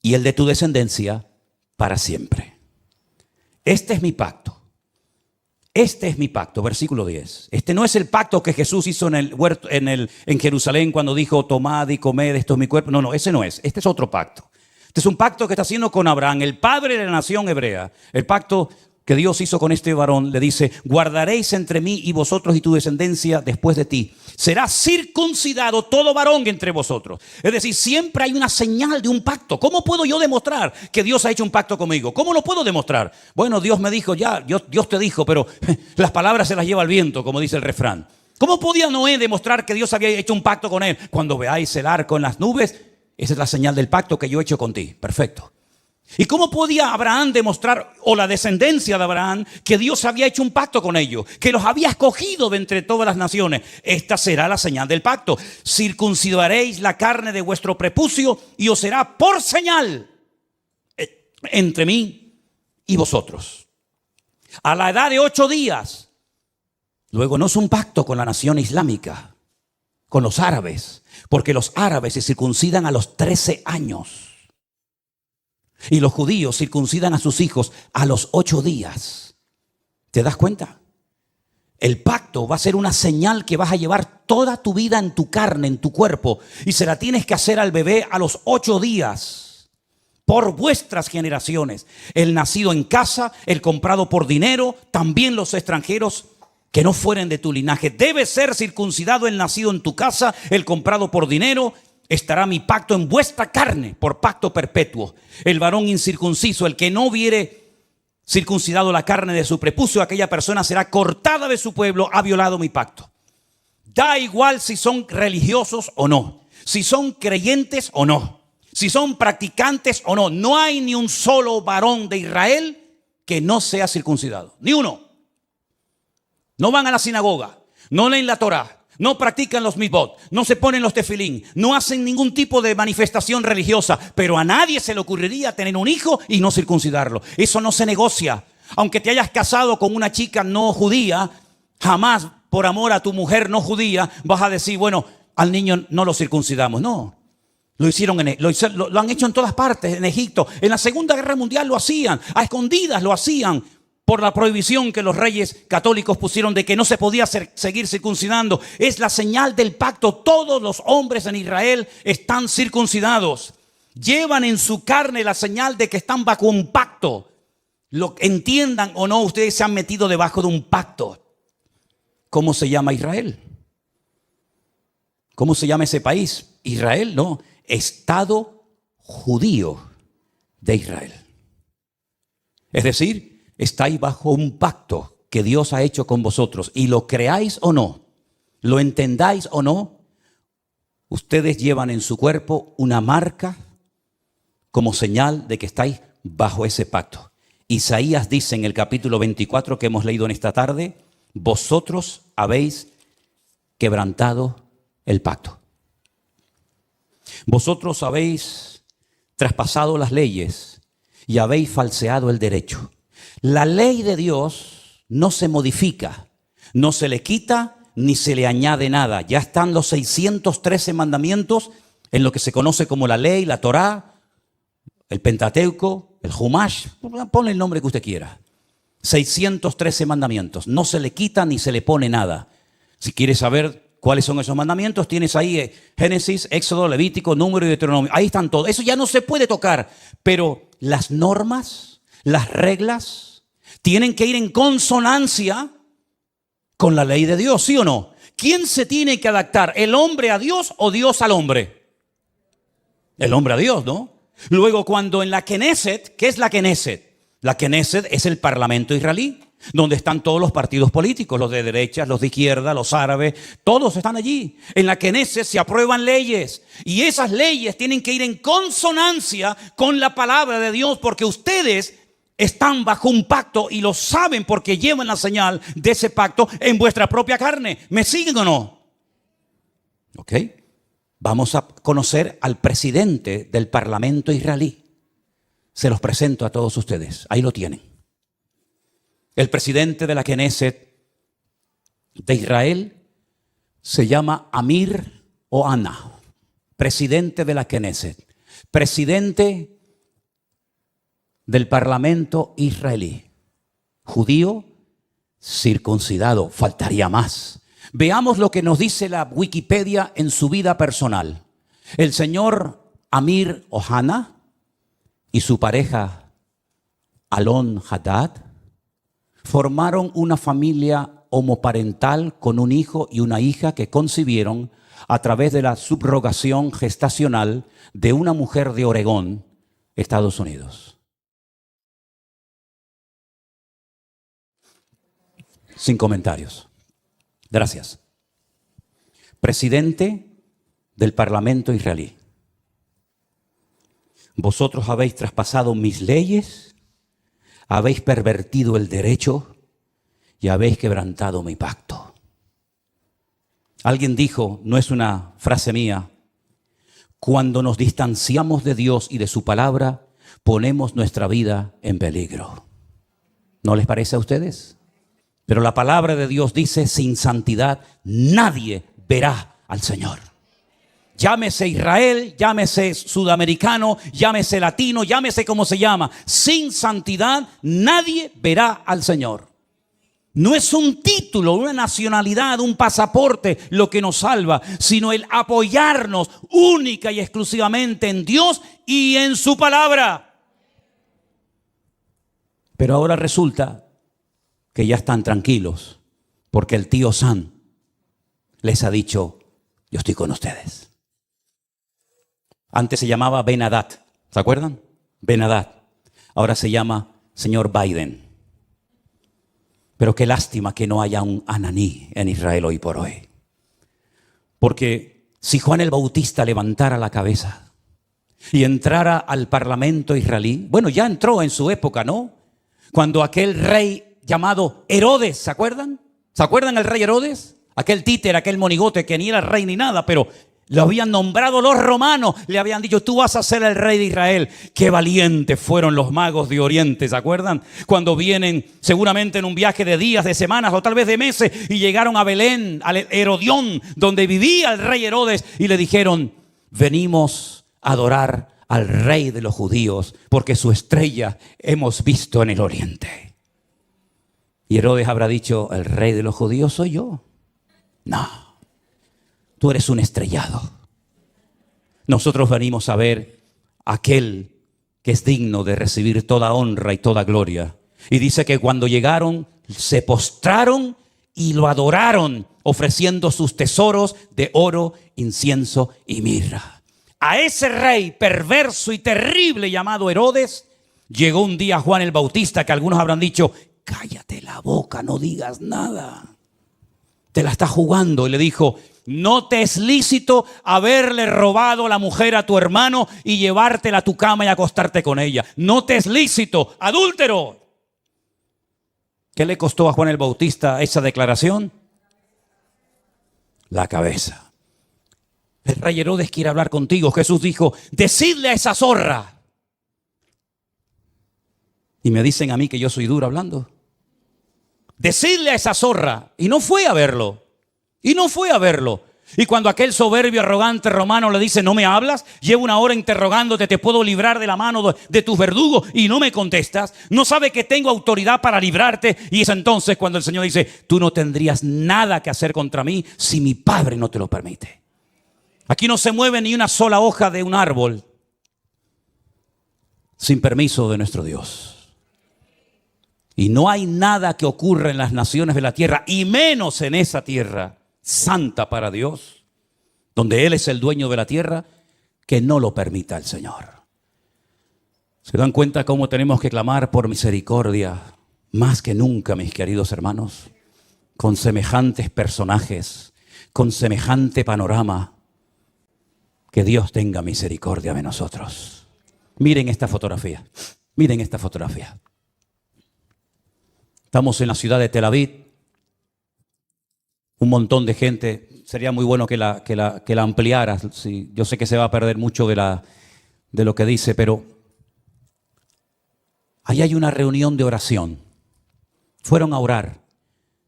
y el de tu descendencia para siempre. Este es mi pacto. Este es mi pacto, versículo 10. Este no es el pacto que Jesús hizo en el huerto, en Jerusalén, cuando dijo, tomad y comed, esto es mi cuerpo. No, ese no es. Este es otro pacto. Este es un pacto que está haciendo con Abraham, el padre de la nación hebrea. El pacto que Dios hizo con este varón, le dice, guardaréis entre mí y vosotros y tu descendencia después de ti. Será circuncidado todo varón entre vosotros. Es decir, siempre hay una señal de un pacto. ¿Cómo puedo yo demostrar que Dios ha hecho un pacto conmigo? ¿Cómo lo puedo demostrar? Bueno, Dios me dijo ya, Dios te dijo, pero las palabras se las lleva el viento, como dice el refrán. ¿Cómo podía Noé demostrar que Dios había hecho un pacto con él? Cuando veáis el arco en las nubes, esa es la señal del pacto que yo he hecho con ti. Perfecto. ¿Y cómo podía Abraham demostrar, o la descendencia de Abraham, que Dios había hecho un pacto con ellos, que los había escogido de entre todas las naciones? Esta será la señal del pacto. Circuncidaréis la carne de vuestro prepucio y os será por señal entre mí y vosotros. A la edad de 8 días, luego no es un pacto con la nación islámica, con los árabes, porque los árabes se circuncidan a los 13 años. Y los judíos circuncidan a sus hijos a los 8 días. ¿Te das cuenta? El pacto va a ser una señal que vas a llevar toda tu vida en tu carne, en tu cuerpo. Y se la tienes que hacer al bebé a los 8 días. Por vuestras generaciones. El nacido en casa, el comprado por dinero, también los extranjeros que no fueren de tu linaje. Debe ser circuncidado el nacido en tu casa, el comprado por dinero. Estará mi pacto en vuestra carne por pacto perpetuo. El varón incircunciso, el que no hubiere circuncidado la carne de su prepucio, aquella persona será cortada de su pueblo, ha violado mi pacto. Da igual si son religiosos o no, si son creyentes o no, si son practicantes o no. No hay ni un solo varón de Israel que no sea circuncidado, ni uno. No van a la sinagoga, no leen la Torá, no practican los mitzvot, no se ponen los tefilín, no hacen ningún tipo de manifestación religiosa, pero a nadie se le ocurriría tener un hijo y no circuncidarlo. Eso no se negocia. Aunque te hayas casado con una chica no judía, jamás por amor a tu mujer no judía vas a decir, bueno, al niño no lo circuncidamos. No, lo hicieron lo han hecho en todas partes, en Egipto. En la Segunda Guerra Mundial lo hacían, a escondidas lo hacían. Por la prohibición que los reyes católicos pusieron de que no se podía seguir circuncidando. Es la señal del pacto. Todos los hombres en Israel están circuncidados. Llevan en su carne la señal de que están bajo un pacto. Lo entiendan o no, ustedes se han metido debajo de un pacto. ¿Cómo se llama Israel? ¿Cómo se llama ese país? Israel, no. Estado judío de Israel. Es decir, estáis bajo un pacto que Dios ha hecho con vosotros, y lo creáis o no, lo entendáis o no, ustedes llevan en su cuerpo una marca como señal de que estáis bajo ese pacto. Isaías dice en el capítulo 24 que hemos leído en esta tarde, vosotros habéis quebrantado el pacto. Vosotros habéis traspasado las leyes y habéis falseado el derecho. La ley de Dios no se modifica, no se le quita ni se le añade nada. Ya están los 613 mandamientos en lo que se conoce como la ley, la Torá, el Pentateuco, el Humash, ponle el nombre que usted quiera. 613 mandamientos, no se le quita ni se le pone nada. Si quieres saber cuáles son esos mandamientos, tienes ahí Génesis, Éxodo, Levítico, Número y Deuteronomio. Ahí están todos. Eso ya no se puede tocar, pero las normas, las reglas, tienen que ir en consonancia con la ley de Dios, ¿sí o no? ¿Quién se tiene que adaptar? ¿El hombre a Dios o Dios al hombre? El hombre a Dios, ¿no? Luego, cuando en la Knesset, ¿qué es la Knesset? La Knesset es el parlamento israelí. donde están todos los partidos políticos, los de derecha, los de izquierda, los árabes, todos están allí. En la Knesset se aprueban leyes y esas leyes tienen que ir en consonancia con la palabra de Dios, porque ustedes están bajo un pacto y lo saben porque llevan la señal de ese pacto en vuestra propia carne. ¿Me siguen o no? ¿Ok? Vamos a conocer al presidente del Parlamento israelí. Se los presento a todos ustedes. Ahí lo tienen. El presidente de la Knesset de Israel se llama Amir Ohana. Presidente de la Knesset. Presidente del Parlamento israelí. Judío, circuncidado. Faltaría más. Veamos lo que nos dice la Wikipedia en su vida personal. El señor Amir Ohana y su pareja Alon Haddad formaron una familia homoparental con un hijo y una hija que concibieron a través de la subrogación gestacional de una mujer de Oregón, Estados Unidos. Sin comentarios. Gracias. Presidente del Parlamento israelí. Vosotros habéis traspasado mis leyes, habéis pervertido el derecho y habéis quebrantado mi pacto. Alguien dijo, no es una frase mía, cuando nos distanciamos de Dios y de su palabra, ponemos nuestra vida en peligro. ¿No les parece a ustedes? Pero la palabra de Dios dice, sin santidad nadie verá al Señor. Llámese Israel, llámese sudamericano, llámese latino, llámese como se llama. Sin santidad nadie verá al Señor. No es un título, una nacionalidad, un pasaporte lo que nos salva, sino el apoyarnos única y exclusivamente en Dios y en su palabra. Pero ahora resulta que ya están tranquilos, porque el tío Sam les ha dicho, yo estoy con ustedes. Antes se llamaba Ben Haddad, ¿se acuerdan? Ben Haddad. Ahora se llama señor Biden. Pero qué lástima que no haya un Ananí en Israel hoy por hoy. Porque si Juan el Bautista levantara la cabeza y entrara al parlamento israelí, bueno, ya entró en su época, ¿no? Cuando aquel rey llamado Herodes, ¿se acuerdan? ¿Se acuerdan el rey Herodes? Aquel títer, aquel monigote que ni era rey ni nada, pero lo habían nombrado los romanos, le habían dicho, tú vas a ser el rey de Israel. Qué valientes fueron los magos de Oriente, ¿se acuerdan? Cuando vienen seguramente en un viaje de días, de semanas o tal vez de meses y llegaron a Belén, al Herodión, donde vivía el rey Herodes y le dijeron, venimos a adorar al rey de los judíos porque su estrella hemos visto en el Oriente. Y Herodes habrá dicho, ¿el rey de los judíos soy yo? No, tú eres un estrellado. Nosotros venimos a ver a aquel que es digno de recibir toda honra y toda gloria. Y dice que cuando llegaron, se postraron y lo adoraron, ofreciendo sus tesoros de oro, incienso y mirra. A ese rey perverso y terrible llamado Herodes, llegó un día Juan el Bautista, que algunos habrán dicho, cállate la boca, no digas nada. Te la está jugando. Y le dijo, no te es lícito haberle robado la mujer a tu hermano y llevártela a tu cama y acostarte con ella. No te es lícito, adúltero. ¿Qué le costó a Juan el Bautista esa declaración? La cabeza. El rey Herodes quiere hablar contigo. Jesús dijo, decidle a esa zorra. Y me dicen a mí que yo soy duro hablando. Decidle a esa zorra. Y no fue a verlo. Y no fue a verlo. Y cuando aquel soberbio, arrogante romano le dice, no me hablas, llevo una hora interrogándote, te puedo librar de la mano de tus verdugos y no me contestas, no sabe que tengo autoridad para librarte. Y es entonces cuando el Señor dice, tú no tendrías nada que hacer contra mí si mi Padre no te lo permite. Aquí no se mueve ni una sola hoja de un árbol sin permiso de nuestro Dios. Y no hay nada que ocurra en las naciones de la tierra, y menos en esa tierra santa para Dios, donde Él es el dueño de la tierra, que no lo permita el Señor. ¿Se dan cuenta cómo tenemos que clamar por misericordia? más que nunca, mis queridos hermanos, con semejantes personajes, con semejante panorama, que Dios tenga misericordia de nosotros. Miren esta fotografía, miren esta fotografía. Estamos en la ciudad de Tel Aviv, un montón de gente. Sería muy bueno que la ampliaras. Sí, yo sé que se va a perder mucho de lo que dice, pero ahí hay una reunión de oración. Fueron a orar.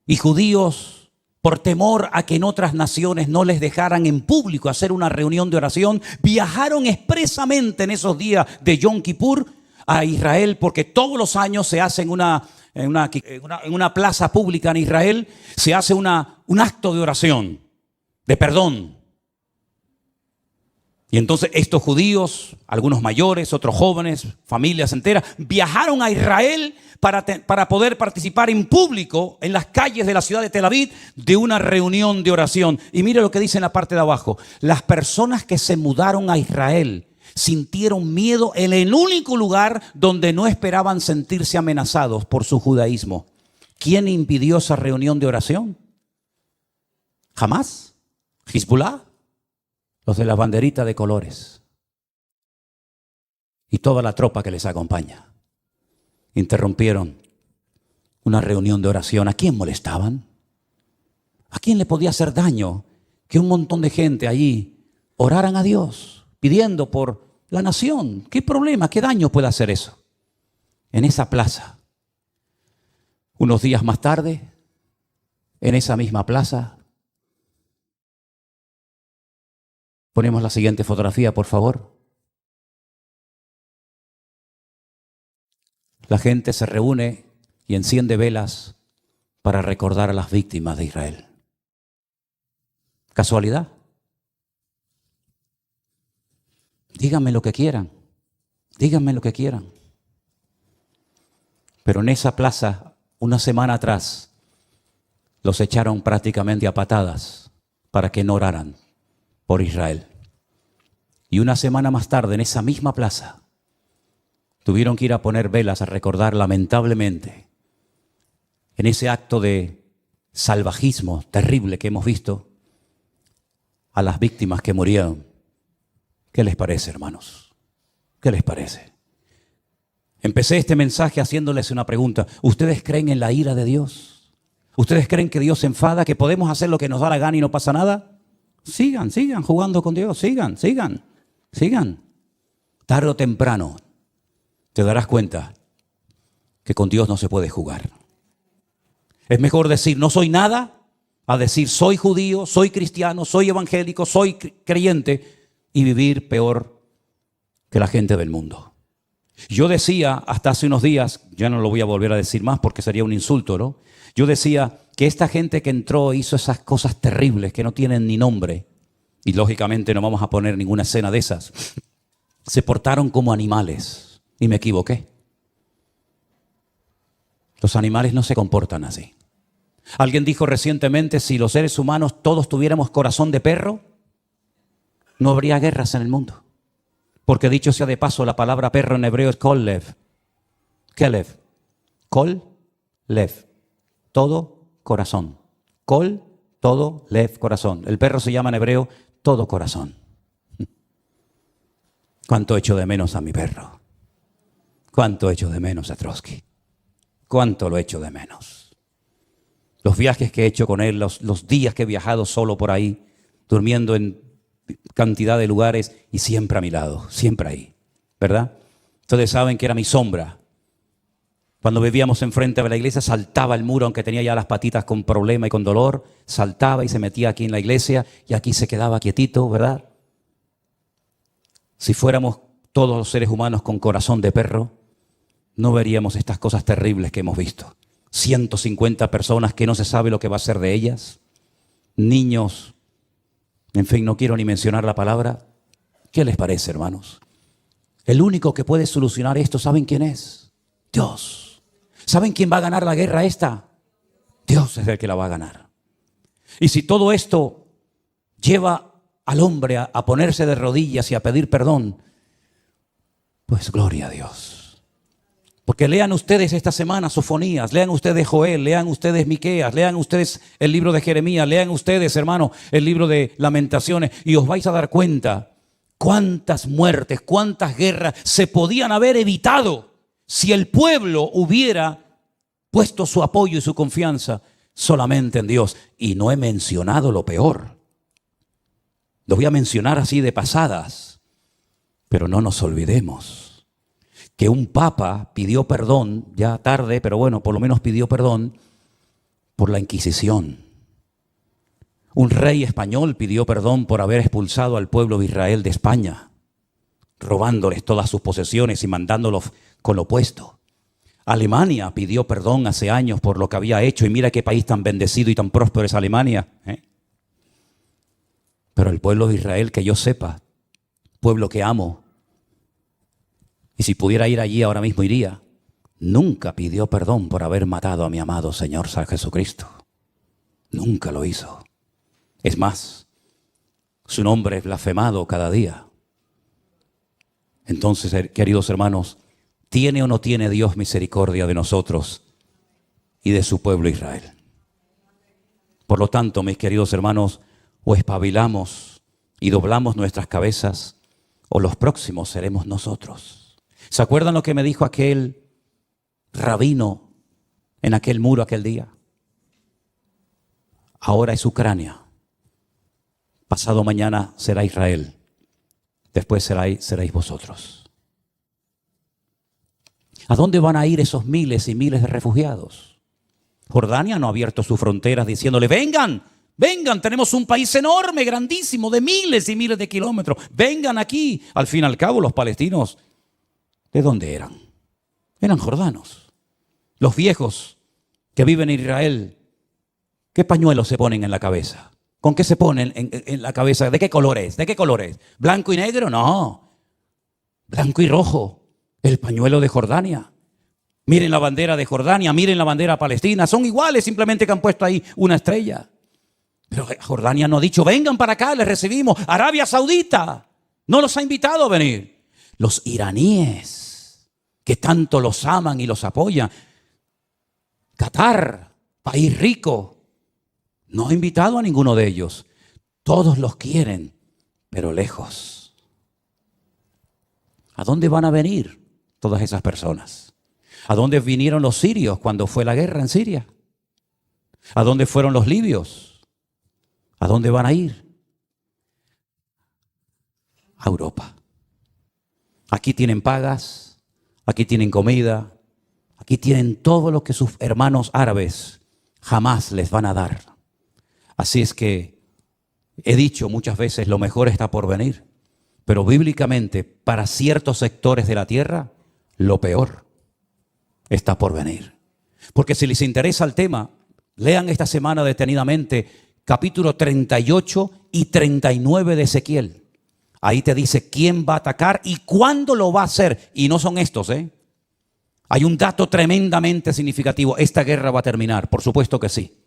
Y judíos, por temor a que en otras naciones no les dejaran en público hacer una reunión de oración, viajaron expresamente en esos días de Yom Kippur a Israel, porque todos los años se hace en una plaza pública en Israel, se hace un acto de oración, de perdón. Y entonces estos judíos, algunos mayores, otros jóvenes, familias enteras, viajaron a Israel para poder participar en público en las calles de la ciudad de Tel Aviv de una reunión de oración. Y mire lo que dice en la parte de abajo. Las personas que se mudaron a Israel sintieron miedo en el único lugar donde no esperaban sentirse amenazados por su judaísmo. ¿Quién impidió esa reunión de oración? ¿Jamás? ¿Hezbollah? Los de la banderita de colores y toda la tropa que les acompaña interrumpieron una reunión de oración. ¿A quién molestaban? ¿A quién le podía hacer daño que un montón de gente allí oraran a Dios pidiendo por la nación? ¿Qué problema, qué daño puede hacer eso? En esa plaza, unos días más tarde, en esa misma plaza, ponemos la siguiente fotografía, por favor. La gente se reúne y enciende velas para recordar a las víctimas de Israel. ¿Casualidad? Díganme lo que quieran. Díganme lo que quieran. Pero en esa plaza, una semana atrás, los echaron prácticamente a patadas para que no oraran por Israel. Y una semana más tarde, en esa misma plaza, tuvieron que ir a poner velas a recordar lamentablemente, en ese acto de salvajismo terrible que hemos visto, a las víctimas que murieron. ¿Qué les parece, hermanos? ¿Qué les parece? Empecé este mensaje haciéndoles una pregunta. ¿Ustedes creen en la ira de Dios? ¿Ustedes creen que Dios se enfada, que podemos hacer lo que nos da la gana y no pasa nada? Sigan jugando con Dios, sigan. Tarde o temprano te darás cuenta que con Dios no se puede jugar. Es mejor decir no soy nada a decir soy judío, soy cristiano, soy evangélico, soy creyente y vivir peor que la gente del mundo. Yo decía hasta hace unos días, ya no lo voy a volver a decir más porque sería un insulto, ¿no? Yo decía que esta gente que entró hizo esas cosas terribles que no tienen ni nombre, y lógicamente no vamos a poner ninguna escena de esas, se portaron como animales, y me equivoqué. Los animales no se comportan así. Alguien dijo recientemente, si los seres humanos todos tuviéramos corazón de perro, no habría guerras en el mundo. Porque dicho sea de paso, la palabra perro en hebreo es kol lev. ¿Qué lev? Kol lev. Todo corazón. Kol, todo, lev, corazón. El perro se llama en hebreo todo corazón. ¿Cuánto echo de menos a mi perro? ¿Cuánto echo de menos a Trotsky? ¿Cuánto lo echo de menos? Los viajes que he hecho con él, los días que he viajado solo por ahí, durmiendo en cantidad de lugares y siempre a mi lado, siempre ahí, ¿verdad? Ustedes saben que era mi sombra. Cuando vivíamos enfrente de la iglesia, saltaba el muro, aunque tenía ya las patitas con problema y con dolor, saltaba y se metía aquí en la iglesia y aquí se quedaba quietito, ¿verdad? Si fuéramos todos los seres humanos con corazón de perro, no veríamos estas cosas terribles que hemos visto. 150 personas que no se sabe lo que va a ser de ellas, niños, en fin, no quiero ni mencionar la palabra. ¿Qué les parece, hermanos? El único que puede solucionar esto, ¿saben quién es? Dios. ¿Saben quién va a ganar la guerra esta? Dios es el que la va a ganar. Y si todo esto lleva al hombre a ponerse de rodillas y a pedir perdón, pues gloria a Dios. Porque lean ustedes esta semana Sofonías, lean ustedes Joel, lean ustedes Miqueas, lean ustedes el libro de Jeremías, lean ustedes, hermano, el libro de Lamentaciones, y os vais a dar cuenta cuántas muertes, cuántas guerras se podían haber evitado si el pueblo hubiera puesto su apoyo y su confianza solamente en Dios. Y no he mencionado lo peor. Lo voy a mencionar así de pasadas, pero no nos olvidemos que un papa pidió perdón, ya tarde, pero bueno, por lo menos pidió perdón por la Inquisición. Un rey español pidió perdón por haber expulsado al pueblo de Israel de España, robándoles todas sus posesiones y mandándolos con lo puesto. Alemania pidió perdón hace años por lo que había hecho, y mira qué país tan bendecido y tan próspero es Alemania, ¿eh? Pero el pueblo de Israel, que yo sepa, pueblo que amo, y si pudiera ir allí ahora mismo iría, nunca pidió perdón por haber matado a mi amado Señor San Jesucristo. Nunca lo hizo. Es más, su nombre es blasfemado cada día. Entonces, queridos hermanos, ¿tiene o no tiene Dios misericordia de nosotros y de su pueblo Israel? Por lo tanto, mis queridos hermanos, o espabilamos y doblamos nuestras cabezas, o los próximos seremos nosotros. ¿Se acuerdan lo que me dijo aquel rabino en aquel muro aquel día? Ahora es Ucrania, pasado mañana será Israel, después seréis vosotros. ¿A dónde van a ir esos miles y miles de refugiados? Jordania no ha abierto sus fronteras diciéndole: vengan, vengan, tenemos un país enorme, grandísimo, de miles y miles de kilómetros, vengan aquí. Al fin y al cabo, los palestinos, ¿de dónde eran? Eran jordanos. Los viejos que viven en Israel, ¿qué pañuelos se ponen en la cabeza? ¿Con qué se ponen en la cabeza? ¿De qué color es? ¿De qué color es? ¿Blanco y negro? No. Blanco y rojo. El pañuelo de Jordania. Miren la bandera de Jordania, miren la bandera palestina. Son iguales, simplemente que han puesto ahí una estrella. Pero Jordania no ha dicho: vengan para acá, les recibimos. Arabia Saudita no los ha invitado a venir. Los iraníes, que tanto los aman y los apoyan. Qatar, país rico, no ha invitado a ninguno de ellos. Todos los quieren, pero lejos. ¿A dónde van a venir todas esas personas? ¿A dónde vinieron los sirios cuando fue la guerra en Siria? ¿A dónde fueron los libios? ¿A dónde van a ir? A Europa. Aquí tienen pagas, aquí tienen comida, aquí tienen todo lo que sus hermanos árabes jamás les van a dar. Así es que he dicho muchas veces, lo mejor está por venir. Pero bíblicamente, para ciertos sectores de la tierra, lo peor está por venir. Porque si les interesa el tema, lean esta semana detenidamente capítulo 38 y 39 de Ezequiel. Ahí te dice quién va a atacar y cuándo lo va a hacer. Y no son estos, ¿eh? Hay un dato tremendamente significativo. Esta guerra va a terminar, por supuesto que sí.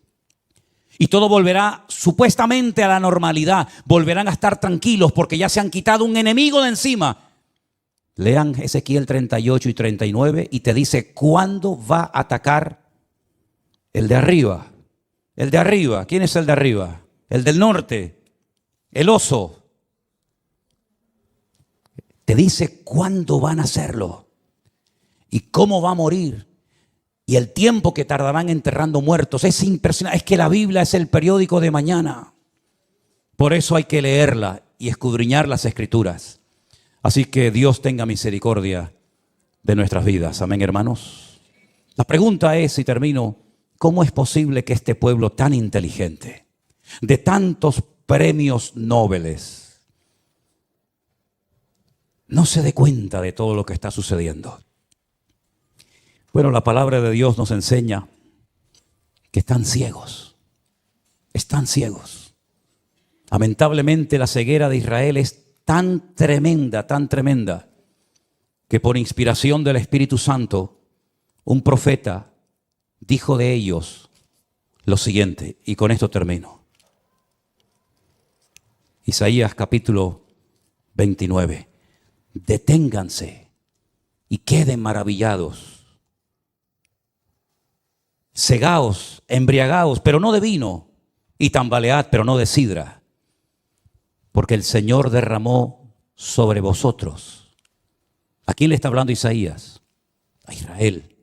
Y todo volverá supuestamente a la normalidad. Volverán a estar tranquilos porque ya se han quitado un enemigo de encima. Lean Ezequiel 38 y 39 y te dice cuándo va a atacar el de arriba. El de arriba. ¿Quién es el de arriba? El del norte. El oso. Te dice cuándo van a hacerlo y cómo va a morir y el tiempo que tardarán enterrando muertos. Es impresionante. Es que la Biblia es el periódico de mañana. Por eso hay que leerla y escudriñar las Escrituras. Así que Dios tenga misericordia de nuestras vidas. Amén, hermanos. La pregunta es, y termino, ¿cómo es posible que este pueblo tan inteligente, de tantos premios Nobeles, no se dé cuenta de todo lo que está sucediendo? Bueno, la palabra de Dios nos enseña que están ciegos. Están ciegos. Lamentablemente la ceguera de Israel es tan tremenda, que por inspiración del Espíritu Santo, un profeta dijo de ellos lo siguiente, y con esto termino. Isaías capítulo 29. Deténganse y queden maravillados cegaos, embriagaos, pero no de vino, y tambalead, pero no de sidra, porque el Señor derramó sobre vosotros. ¿A quién le está hablando Isaías? A Israel,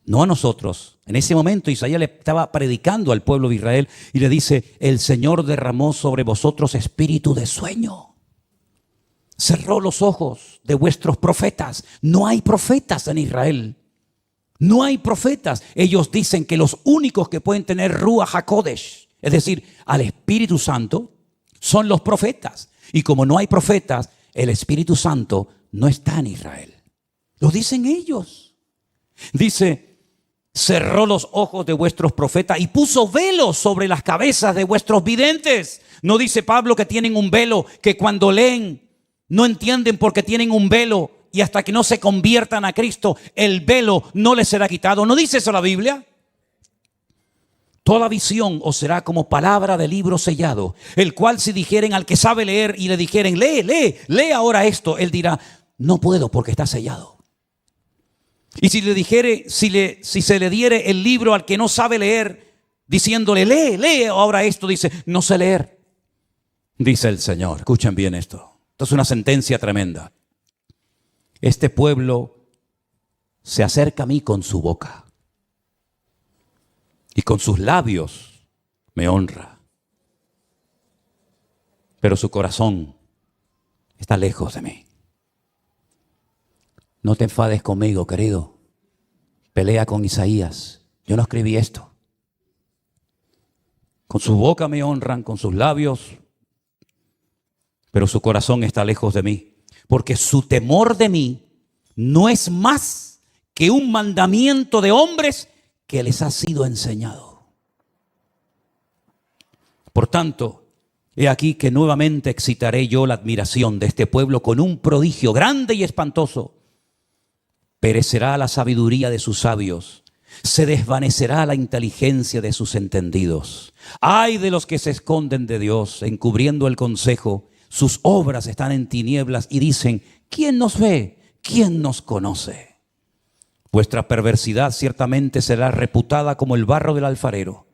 no a nosotros. En ese momento Isaías le estaba predicando al pueblo de Israel y le dice: el Señor derramó sobre vosotros espíritu de sueño. Cerró los ojos de vuestros profetas. No hay profetas en Israel. No hay profetas. Ellos dicen que los únicos que pueden tener Ruach HaKodesh, es decir, al Espíritu Santo, son los profetas. Y como no hay profetas, el Espíritu Santo no está en Israel. Lo dicen ellos. Dice: cerró los ojos de vuestros profetas y puso velos sobre las cabezas de vuestros videntes. No dice Pablo que tienen un velo, que cuando leen no entienden porque tienen un velo, y hasta que no se conviertan a Cristo, el velo no les será quitado. ¿No dice eso la Biblia? Toda visión os será como palabra de libro sellado, el cual si dijeren al que sabe leer y le dijeren: lee ahora esto, él dirá: no puedo porque está sellado. Y si le dijere, si se le diere el libro al que no sabe leer, diciéndole: lee ahora esto, dice: no sé leer. Dice el Señor, escuchen bien esto. Esto es una sentencia tremenda. Este pueblo se acerca a mí con su boca y con sus labios me honra, pero su corazón está lejos de mí. No te enfades conmigo, querido. Pelea con Isaías. Yo no escribí esto. Con su boca me honran, con sus labios, pero su corazón está lejos de mí. Porque su temor de mí no es más que un mandamiento de hombres que les ha sido enseñado. Por tanto, he aquí que nuevamente excitaré yo la admiración de este pueblo con un prodigio grande y espantoso. Perecerá la sabiduría de sus sabios, se desvanecerá la inteligencia de sus entendidos. Ay de los que se esconden de Dios, encubriendo el consejo. Sus obras están en tinieblas y dicen: ¿quién nos ve? ¿Quién nos conoce? Vuestra perversidad ciertamente será reputada como el barro del alfarero.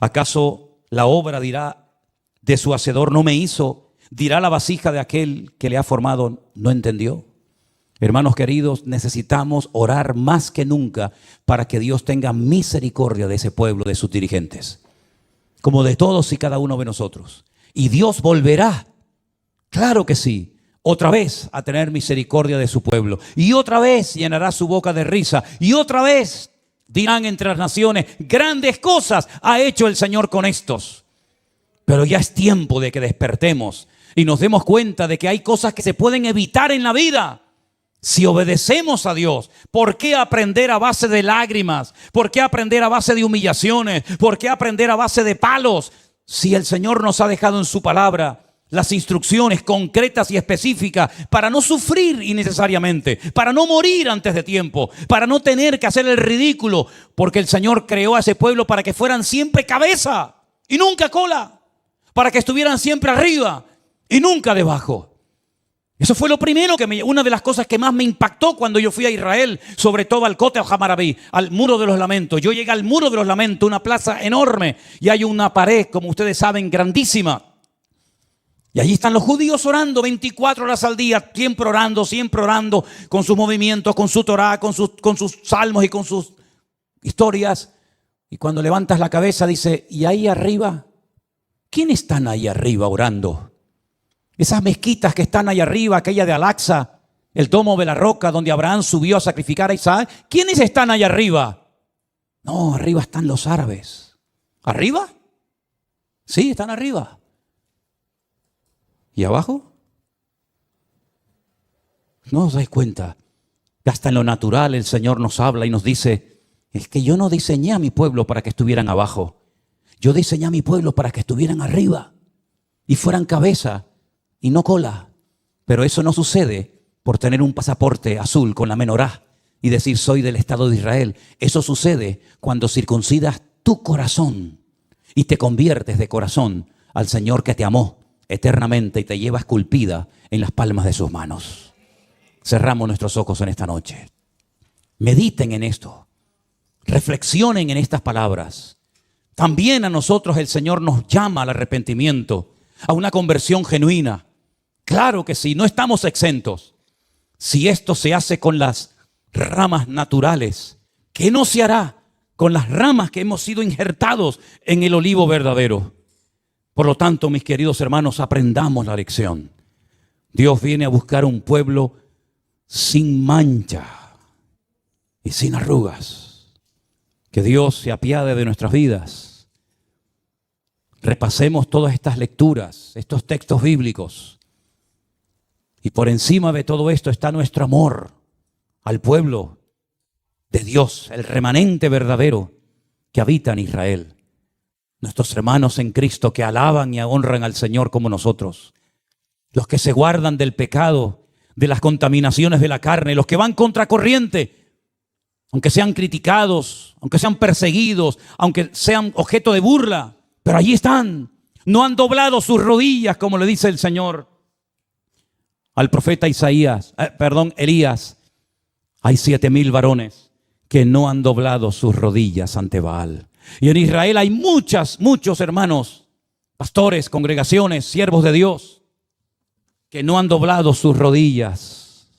¿Acaso la obra dirá de su hacedor: no me hizo? ¿Dirá la vasija de aquel que le ha formado: no entendió? Hermanos queridos, necesitamos orar más que nunca para que Dios tenga misericordia de ese pueblo, de sus dirigentes, como de todos y cada uno de nosotros. Y Dios volverá, claro que sí, otra vez a tener misericordia de su pueblo. Y otra vez llenará su boca de risa. Y otra vez dirán entre las naciones: grandes cosas ha hecho el Señor con estos. Pero ya es tiempo de que despertemos y nos demos cuenta de que hay cosas que se pueden evitar en la vida si obedecemos a Dios. ¿Por qué aprender a base de lágrimas? ¿Por qué aprender a base de humillaciones? ¿Por qué aprender a base de palos? Si el Señor nos ha dejado en su palabra las instrucciones concretas y específicas para no sufrir innecesariamente, para no morir antes de tiempo, para no tener que hacer el ridículo, porque el Señor creó a ese pueblo para que fueran siempre cabeza y nunca cola, para que estuvieran siempre arriba y nunca debajo. Eso fue lo primero una de las cosas que más me impactó cuando yo fui a Israel, sobre todo al Kotel Hamarabí, al Muro de los Lamentos. Yo llegué al Muro de los Lamentos, una plaza enorme, y hay una pared, como ustedes saben, grandísima. Y allí están los judíos orando 24 horas al día, siempre orando, con sus movimientos, con su Torah, con sus salmos y con sus historias. Y cuando levantas la cabeza dice: ¿y ahí arriba? ¿Quiénes están ahí arriba orando? Esas mezquitas que están ahí arriba, aquella de Al-Aqsa, el domo de la roca donde Abraham subió a sacrificar a Isaac. ¿Quiénes están ahí arriba? No, arriba están los árabes. ¿Arriba? Sí, están arriba. ¿Y abajo? ¿No os dais cuenta? Hasta en lo natural el Señor nos habla y nos dice: es que yo no diseñé a mi pueblo para que estuvieran abajo. Yo diseñé a mi pueblo para que estuvieran arriba y fueran cabeza y no cola. Pero eso no sucede por tener un pasaporte azul con la menorá y decir: soy del Estado de Israel. Eso sucede cuando circuncidas tu corazón y te conviertes de corazón al Señor que te amó eternamente y te lleva esculpida en las palmas de sus manos. Cerramos nuestros ojos en esta noche. Mediten en esto. reflexionen en estas palabras. También a nosotros el Señor nos llama al arrepentimiento, a una conversión genuina. Claro que sí, no estamos exentos. Si esto se hace con las ramas naturales, ¿qué no se hará con las ramas que hemos sido injertados en el olivo verdadero? Por lo tanto, mis queridos hermanos, aprendamos la lección. Dios viene a buscar un pueblo sin mancha y sin arrugas. Que Dios se apiade de nuestras vidas. Repasemos todas estas lecturas, estos textos bíblicos. Y por encima de todo esto está nuestro amor al pueblo de Dios, el remanente verdadero que habita en Israel. Nuestros hermanos en Cristo que alaban y honran al Señor como nosotros. Los que se guardan del pecado, de las contaminaciones de la carne, los que van contracorriente, aunque sean criticados, aunque sean perseguidos, aunque sean objeto de burla, pero allí están. No han doblado sus rodillas, como le dice el Señor al profeta Elías. Hay 7,000 varones que no han doblado sus rodillas ante Baal. Y en Israel hay muchos hermanos, pastores, congregaciones, siervos de Dios, que no han doblado sus rodillas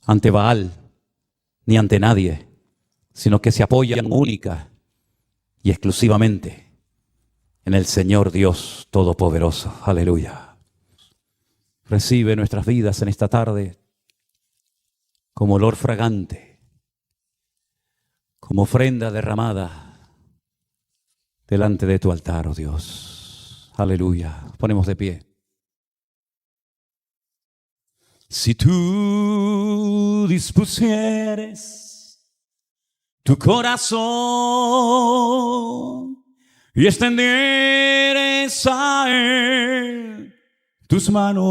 ante Baal, ni ante nadie, sino que se apoyan única y exclusivamente en el Señor Dios Todopoderoso. Aleluya. Recibe nuestras vidas en esta tarde como olor fragante, como ofrenda derramada delante de tu altar, oh Dios. Aleluya. Ponemos de pie. Si tú dispusieres tu corazón y extendieres a Él tus manos,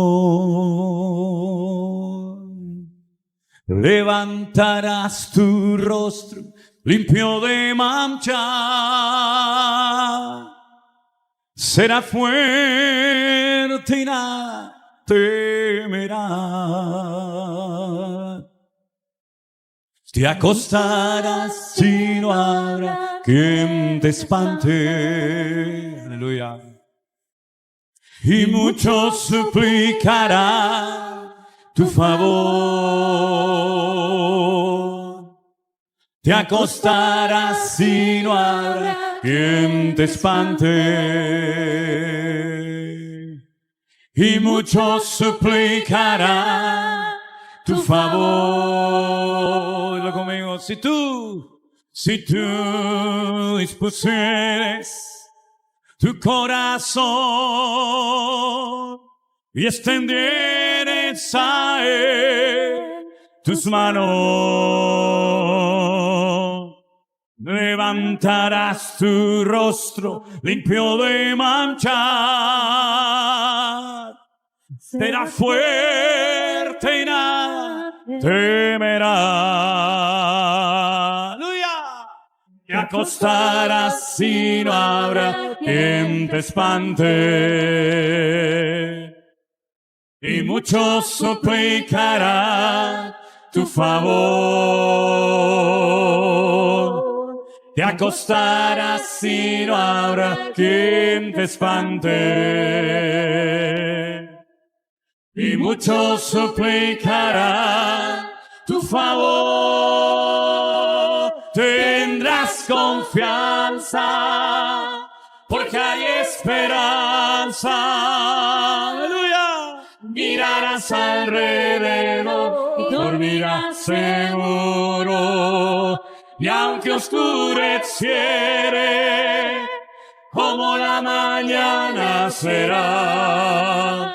levantarás tu rostro limpio de mancha, será fuerte y nada temerás. Te acostarás y no habrá quien te espante. Aleluya. Y muchos suplicarán tu favor. Te acostarás y no habrá quien te espante. Y muchos suplicarán tu favor. Dilo conmigo. Si tú dispusieres tu corazón y extendieres a Él tus manos, levantarás tu rostro limpio de mancha, será fuerte y nada temerá. ¡Aleluya! Te acostarás y no habrá quien te espante. Y muchos suplicarán tu favor. Te acostarás y no habrá quien te espante. Y muchos suplicarán tu favor. Tendrás confianza, porque hay esperanza. Aleluya. Mirarás alrededor y dormirás seguro. Y aunque oscureciere, como la mañana será,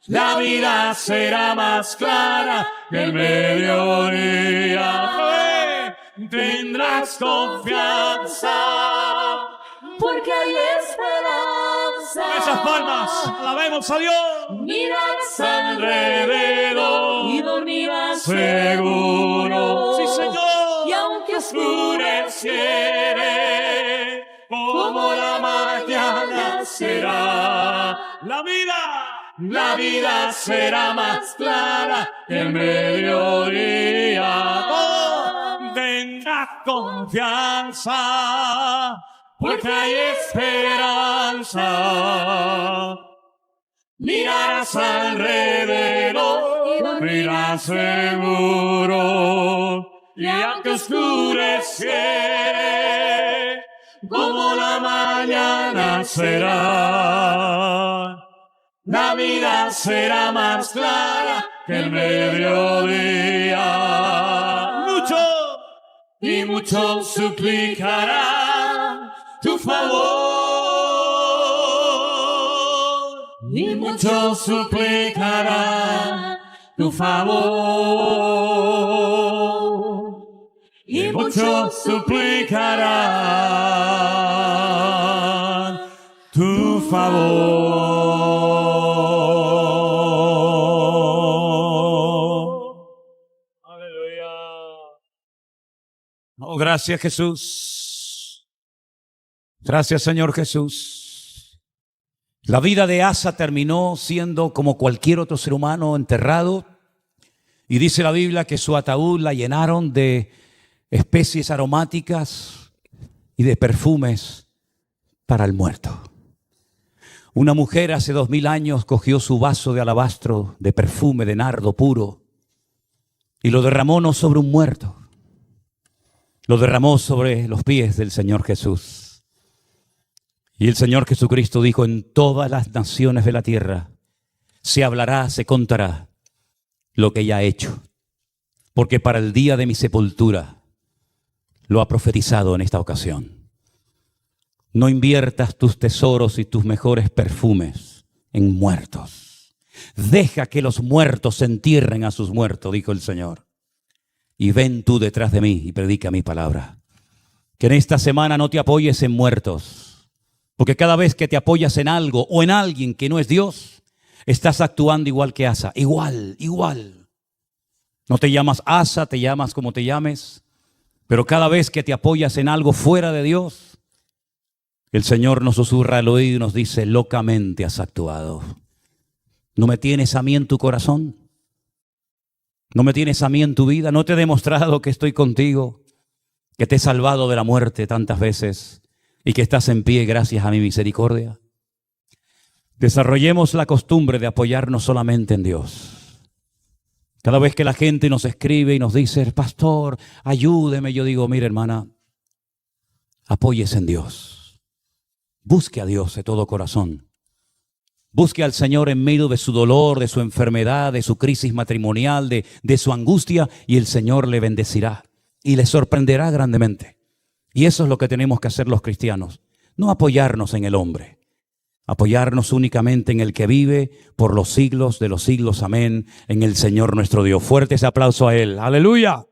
la vida será más clara que el mediodía. Tendrás confianza, porque hay esperanza. Con esas palmas, alabemos a Dios. Mirarás alrededor y dormirás seguro. Sí, Señor. Y aunque oscureciere, como la mañana será, la vida la vida será más clara que el mediodía. Oh, tendrás confianza, porque hay esperanza. Mirarás alrededor y dormirás seguro. Y aunque oscureciere, como la mañana será, la vida será más clara que el mediodía. Muchos suplicarán tu favor, y muchos suplicarán tu favor, y muchos suplicarán tu favor. Aleluya. Oh, gracias, Jesús. Gracias, Señor Jesús. La vida de Asa terminó siendo como cualquier otro ser humano, enterrado. Y dice la Biblia que su ataúd la llenaron de especies aromáticas y de perfumes para el muerto. Una mujer hace 2000 años cogió su vaso de alabastro de perfume de nardo puro y lo derramó no sobre un muerto, lo derramó sobre los pies del Señor Jesús. Y el Señor Jesucristo dijo: en todas las naciones de la tierra se hablará, se contará lo que ella ha hecho, porque para el día de mi sepultura lo ha profetizado en esta ocasión. No inviertas tus tesoros y tus mejores perfumes en muertos. Deja que los muertos entierren a sus muertos, dijo el Señor. Y ven tú detrás de mí y predica mi palabra. Que en esta semana no te apoyes en muertos, porque cada vez que te apoyas en algo o en alguien que no es Dios, estás actuando igual que Asa. Igual. No te llamas Asa, te llamas como te llames, pero cada vez que te apoyas en algo fuera de Dios, el Señor nos susurra al oído y nos dice: locamente has actuado. ¿No me tienes a mí en tu corazón? ¿No me tienes a mí en tu vida? ¿No te he demostrado que estoy contigo? Que te he salvado de la muerte tantas veces y que estás en pie gracias a mi misericordia. Desarrollemos la costumbre de apoyarnos solamente en Dios. Cada vez que la gente nos escribe y nos dice: pastor, ayúdeme, yo digo: mire, hermana, apóyese en Dios. Busque a Dios de todo corazón. Busque al Señor en medio de su dolor, de su enfermedad, de su crisis matrimonial, de su angustia, y el Señor le bendecirá y le sorprenderá grandemente. Y eso es lo que tenemos que hacer los cristianos. No apoyarnos en el hombre, apoyarnos únicamente en el que vive por los siglos de los siglos. Amén. En el Señor nuestro Dios. Fuerte ese aplauso a Él. Aleluya.